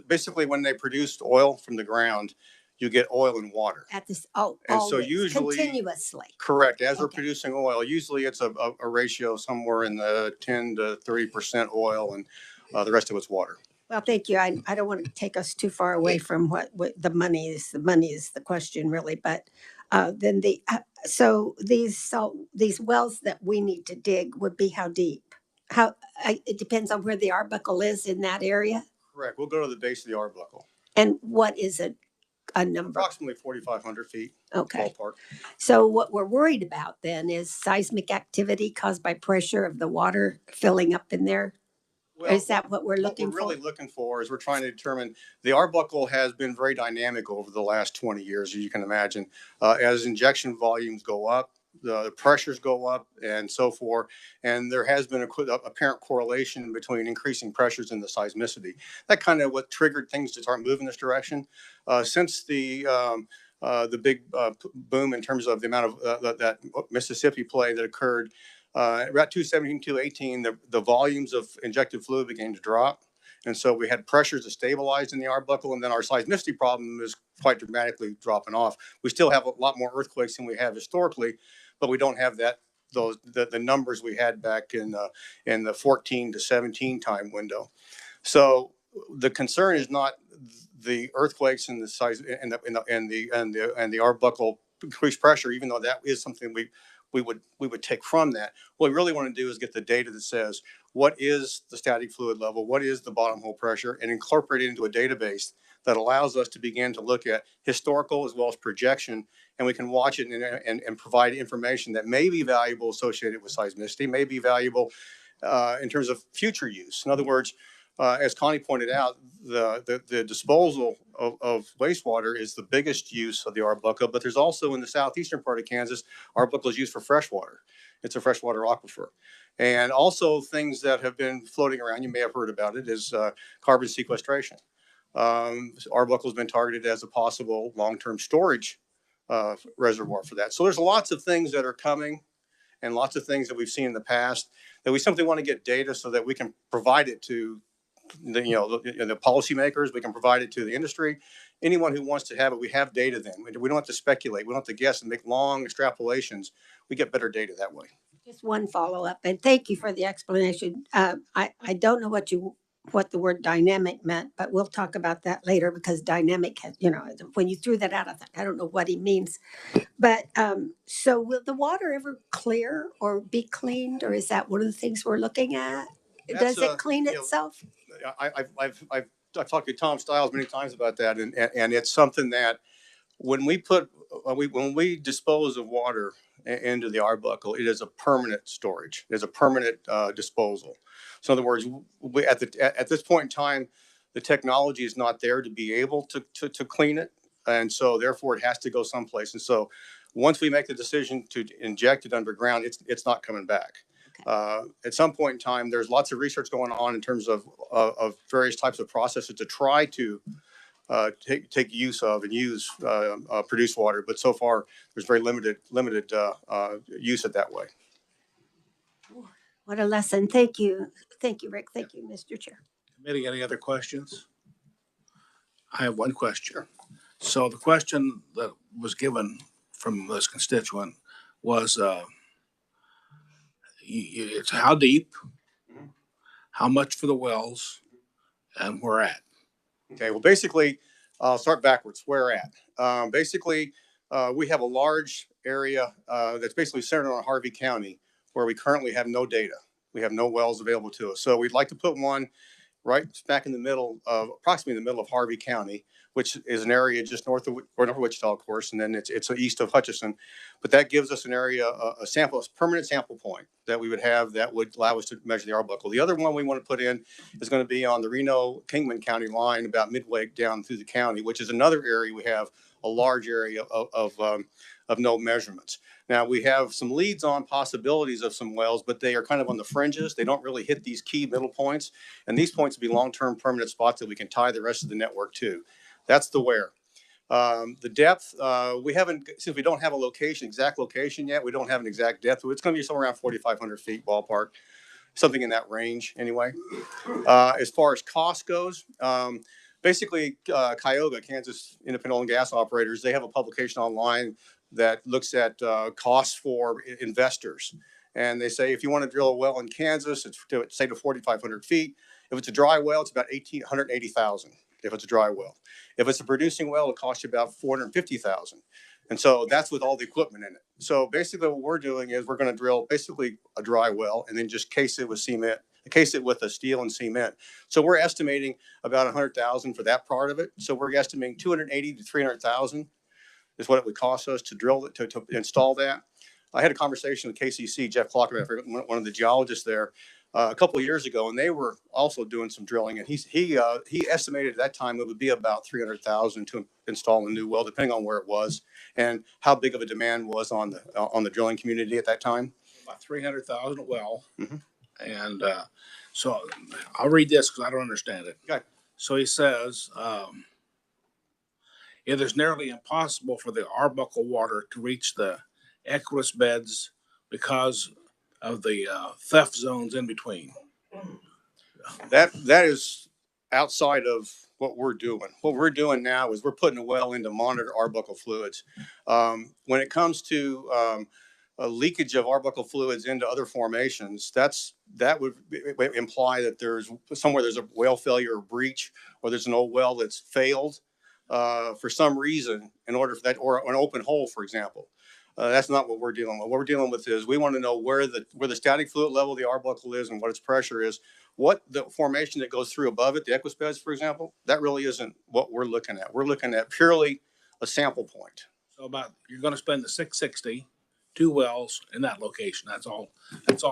basically when they produced oil from the ground, you get oil and water. At this, and always, so usually continuously. Correct. As we're producing oil, usually it's a ratio somewhere in the 10 to 30% oil, and the rest of it's water. Well, thank you. I don't want to take us too far away from what the money is. The money is the question, really. But then so these wells that we need to dig would be how deep? It depends on where the Arbuckle is in that area. Correct. We'll go to the base of the Arbuckle. And what is a number? Approximately 4,500 feet. Okay. Ballpark. So what we're worried about then is seismic activity caused by pressure of the water filling up in there. Well, is that what we're looking for? What we're really looking for is we're trying to determine, the Arbuckle has been very dynamic over the last 20 years, as you can imagine. As injection volumes go up, the pressures go up and so forth. And there has been a apparent correlation between increasing pressures and the seismicity. That kind of what triggered things to start moving this direction. Since the big boom in terms of the amount of that Mississippi play that occurred, about 217, 218, the volumes of injected fluid began to drop. And so we had pressures that stabilized in the Arbuckle, and then our seismicity problem is quite dramatically dropping off. We still have a lot more earthquakes than we have historically, but we don't have the numbers we had back in the 14 to 17 time window. So the concern is not the earthquakes and the size and the Arbuckle increased pressure, even though that is something we would take from that. What we really want to do is get the data that says what is the static fluid level, what is the bottom hole pressure, and incorporate it into a database that allows us to begin to look at historical as well as projection, and we can watch it and provide information that may be valuable associated with seismicity, may be valuable in terms of future use. In other words, as Connie pointed out, the disposal of wastewater is the biggest use of the Arbuckle, but there's also in the southeastern part of Kansas, Arbuckle is used for freshwater. It's a freshwater aquifer. And also things that have been floating around, you may have heard about it, is carbon sequestration. Arbuckle has been targeted as a possible long-term storage reservoir for that. So there's lots of things that are coming and lots of things that we've seen in the past that we simply want to get data so that we can provide it to the policymakers, we can provide it to the industry. Anyone who wants to have it, we have data then. We don't have to speculate. We don't have to guess and make long extrapolations. We get better data that way. Just one follow-up, and thank you for the explanation. I don't know what you what the word dynamic meant, but we'll talk about that later because dynamic has, when you threw that out, I thought, I don't know what he means. But so will the water ever clear or be cleaned, or is that one of the things we're looking at? Does it clean itself? I've talked to Tom Stiles many times about that, and it's something that when we dispose of water into the Arbuckle, it is a permanent storage. It is a permanent disposal. So in other words, at this point in time, the technology is not there to be able to clean it, and so therefore it has to go someplace. And so once we make the decision to inject it underground, it's not coming back. At some point in time, there's lots of research going on in terms of various types of processes to try to take use of and use produced water, but so far there's very limited use it that way. What a lesson. Thank you. Thank you, Rick. Thank you, Mr. Chair. Committee, any other questions? I have one question. So the question that was given from this constituent was, it's how deep, how much for the wells, and where at? Okay, well, basically, I'll start backwards. Where at? Basically, we have a large area that's basically centered on Harvey County where we currently have no data. We have no wells available to us. So we'd like to put one right back in the middle of, approximately in the middle of Harvey County, which is an area just north of Wichita, of course, and then it's east of Hutchinson. But that gives us an area, a permanent sample point that we would have that would allow us to measure the Arbuckle. The other one we want to put in is going to be on the Reno-Kingman County line, about midway down through the county, which is another area we have a large area of no measurements. Now, we have some leads on possibilities of some wells, but they are kind of on the fringes. They don't really hit these key middle points. And these points would be long-term permanent spots that we can tie the rest of the network to. That's the where. The depth, we haven't, since we don't have a exact location yet, we don't have an exact depth. It's going to be somewhere around 4,500 feet ballpark, something in that range anyway. As far as cost goes, basically, Cuyahoga, Kansas Independent Oil and Gas Operators, they have a publication online that looks at costs for investors. And they say if you want to drill a well in Kansas, it's say to 4,500 feet. If it's a dry well, it's about $180,000 if it's a dry well. If it's a producing well, it costs you about $450,000. And so that's with all the equipment in it. So basically what we're doing is we're going to drill basically a dry well and then just case it with cement, case it with a steel and cement. So we're estimating about $100,000 for that part of it. So we're estimating $280,000 to $300,000 is what it would cost us to drill it, to install that. I had a conversation with KCC, Jeff Clockerman, one of the geologists there, a couple of years ago, and they were also doing some drilling. And he estimated at that time it would be about $300,000 to install a new well, depending on where it was and how big of a demand was on the drilling community at that time. About $300,000 a well. Mm-hmm. And so I'll read this because I don't understand it. Okay. So he says, it is nearly impossible for the Arbuckle water to reach the Equus beds because of the theft zones in between. That is outside of what we're doing. What we're doing now is we're putting a well in to monitor Arbuckle fluids. When it comes to a leakage of Arbuckle fluids into other formations, that would imply that there's a well failure or breach, or there's an old well that's failed for some reason in order for that, or an open hole, for example. That's not what we're dealing with. What we're dealing with is we want to know where the static fluid level of the Arbuckle is and what its pressure is. What the formation that goes through above it, the Equus beds, for example, that really isn't what we're looking at. We're looking at purely a sample point. So you're going to spend the $660, 2 wells in that location. That's all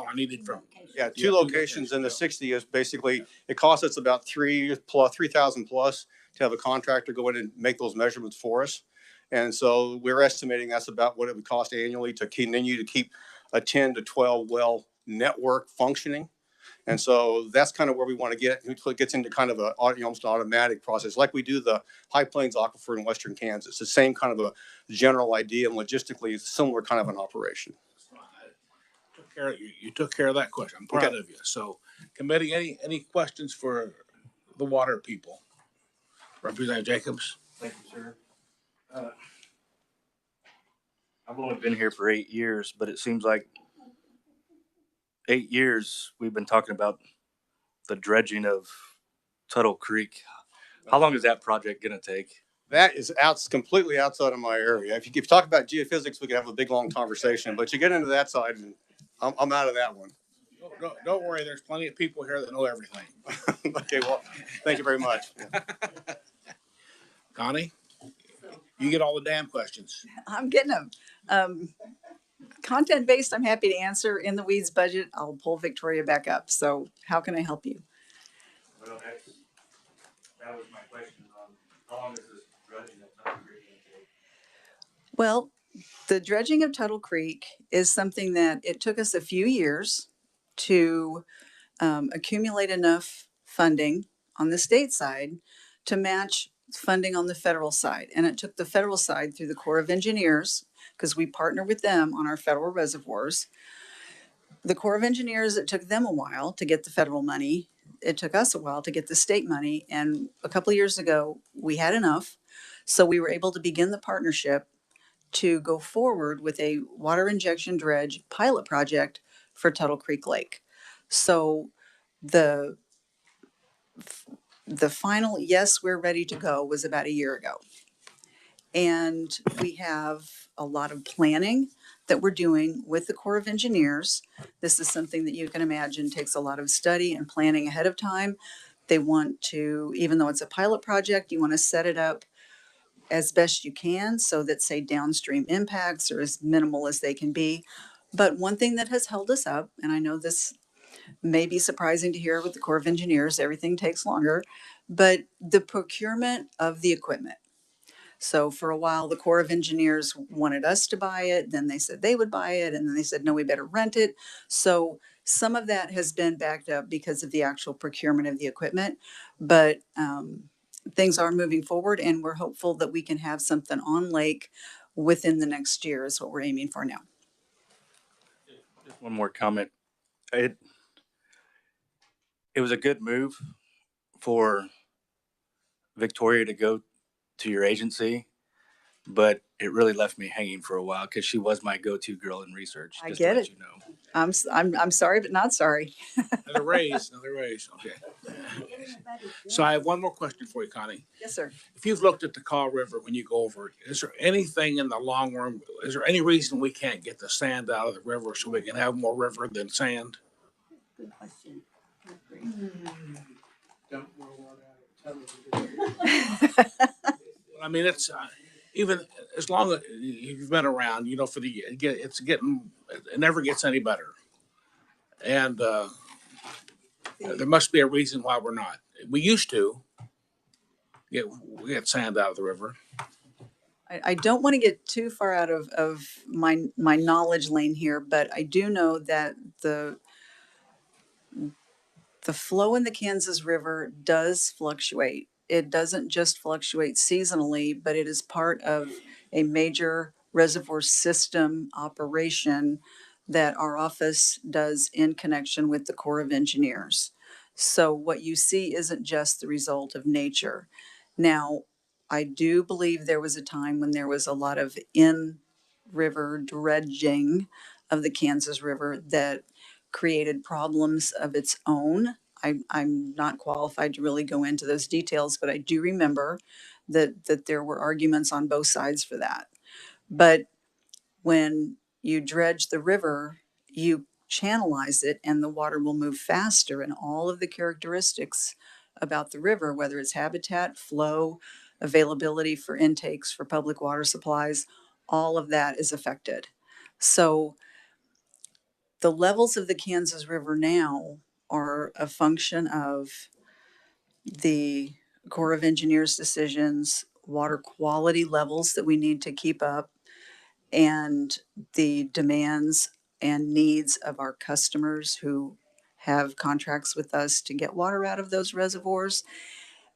I needed from. Yeah, two locations, and the 60 is basically, it costs us about $3,000 plus to have a contractor go in and make those measurements for us. And so we're estimating that's about what it would cost annually to continue to keep a 10 to 12 well network functioning. And so that's kind of where we want to get. It gets into kind of a almost automatic process, like we do the High Plains Aquifer in western Kansas. The same kind of a general idea, and logistically, it's similar kind of an operation. You took care of that question. I'm proud of you. So, committee, any questions for the water people? Representative Jacobs. Thank you, sir. I've only been here for 8 years, but it seems like 8 years we've been talking about the dredging of Tuttle Creek. How long is that project gonna take? That is completely outside of my area. If you talk about geophysics, we could have a big, long conversation, but you get into that side and I'm out of that one. Don't worry, there's plenty of people here that know everything. Okay, well, thank you very much. Connie, you get all the damn questions. I'm getting them. Content based, I'm happy to answer. In the weeds budget, I'll pull Victoria back up. So how can I help you? Well, that was my question on how long is this dredging at Tuttle Creek gonna take? Well, the dredging of Tuttle Creek is something that it took us a few years to accumulate enough funding on the state side to match funding on the federal side. And it took the federal side through the Corps of Engineers, because we partner with them on our federal reservoirs. The Corps of Engineers, it took them a while to get the federal money. It took us a while to get the state money. And a couple of years ago, we had enough. So we were able to begin the partnership to go forward with a water injection dredge pilot project for Tuttle Creek Lake. So the final yes, we're ready to go was about a year ago. And we have a lot of planning that we're doing with the Corps of Engineers. This is something that you can imagine takes a lot of study and planning ahead of time. They want to, even though it's a pilot project, you want to set it up as best you can so that, say, downstream impacts are as minimal as they can be. But one thing that has held us up, and I know this may be surprising to hear with the Corps of Engineers, everything takes longer, but the procurement of the equipment. So for a while, the Corps of Engineers wanted us to buy it, then they said they would buy it, and then they said, no, we better rent it. So some of that has been backed up because of the actual procurement of the equipment, but things are moving forward, and we're hopeful that we can have something on lake within the next year is what we're aiming for now. Just one more comment. It was a good move for Victoria to go to your agency, but it really left me hanging for a while because she was my go-to girl in research. I just get to let it. you know. I'm sorry, but not sorry. Another raise. Okay. So I have one more question for you, Connie. Yes, sir. If you've looked at the Kaw River when you go over it, is there anything in the long run, is there any reason we can't get the sand out of the river so we can have more river than sand? Good question. I mean, it's even as long as you've been around, you know, it never gets any better. And there must be a reason why we're not. We used to get sand out of the river. I don't want to get too far out of my knowledge lane here, but I do know that the flow in the Kansas River does fluctuate. It doesn't just fluctuate seasonally, but it is part of a major reservoir system operation that our office does in connection with the Corps of Engineers. So what you see isn't just the result of nature. Now, I do believe there was a time when there was a lot of in-river dredging of the Kansas River that created problems of its own. I'm not qualified to really go into those details, but I do remember that there were arguments on both sides for that. But when you dredge the river, you channelize it and the water will move faster, and all of the characteristics about the river, whether it's habitat, flow, availability for intakes for public water supplies, all of that is affected. So the levels of the Kansas River now are a function of the Corps of Engineers decisions, water quality levels that we need to keep up, and the demands and needs of our customers who have contracts with us to get water out of those reservoirs,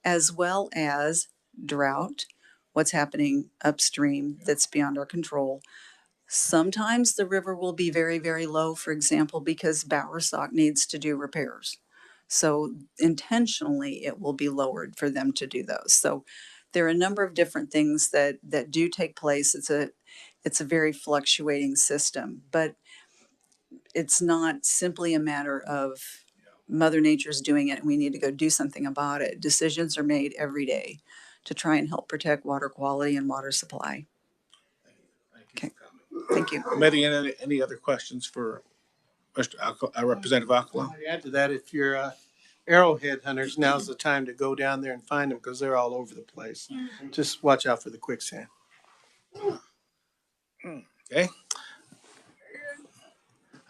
as well as drought, what's happening upstream that's beyond our control. Sometimes the river will be very, very low, for example, because Bowersock needs to do repairs. So intentionally, it will be lowered for them to do those. So there are a number of different things that do take place. It's a very fluctuating system, but it's not simply a matter of Mother Nature's doing it and we need to go do something about it. Decisions are made every day to try and help protect water quality and water supply. Okay, thank you. Committee, any other questions for Representative Alcala? I'd add to that, if you're arrowhead hunters, now's the time to go down there and find them because they're all over the place. Just watch out for the quicksand. Okay.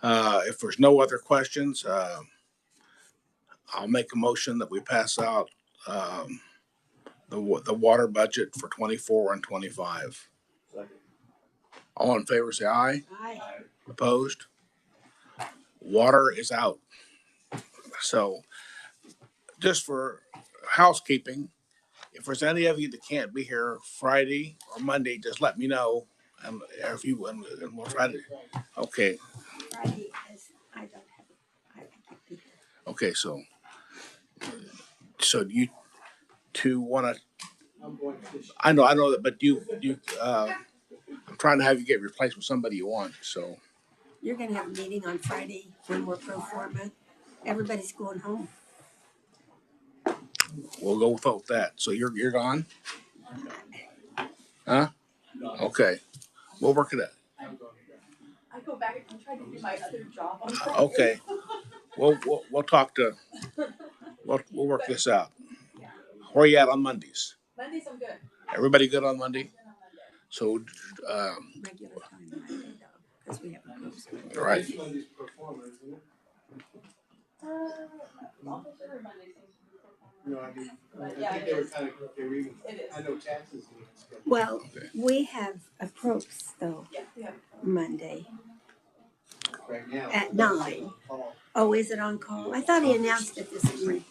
If there's no other questions, I'll make a motion that we pass out the water budget for 24 and 25. All in favor, say aye. Aye. Opposed? Water is out. So just for housekeeping, if there's any of you that can't be here Friday or Monday, just let me know. And if you and we'll try to. Okay. Friday is, I don't have, I can't be here. Okay. So you two want to? I know that, but you. I'm trying to have you get replaced with somebody you want. So. You're gonna have a meeting on Friday when we're pro forma. Everybody's going home. We'll go without that. So you're gone? Huh? Okay. We'll work it out. I go back and try to do my other job on Friday. Okay. We'll talk to. We'll work this out. Where are you at on Mondays? Mondays I'm good. Everybody good on Monday? So, Regular time Monday though, because we have a group. right. No, I mean, I think they were kind of, they were even, I know taxes. Well, we have a probes though, Monday Right now. at 9. Oh, is it on call? I thought he announced it this morning.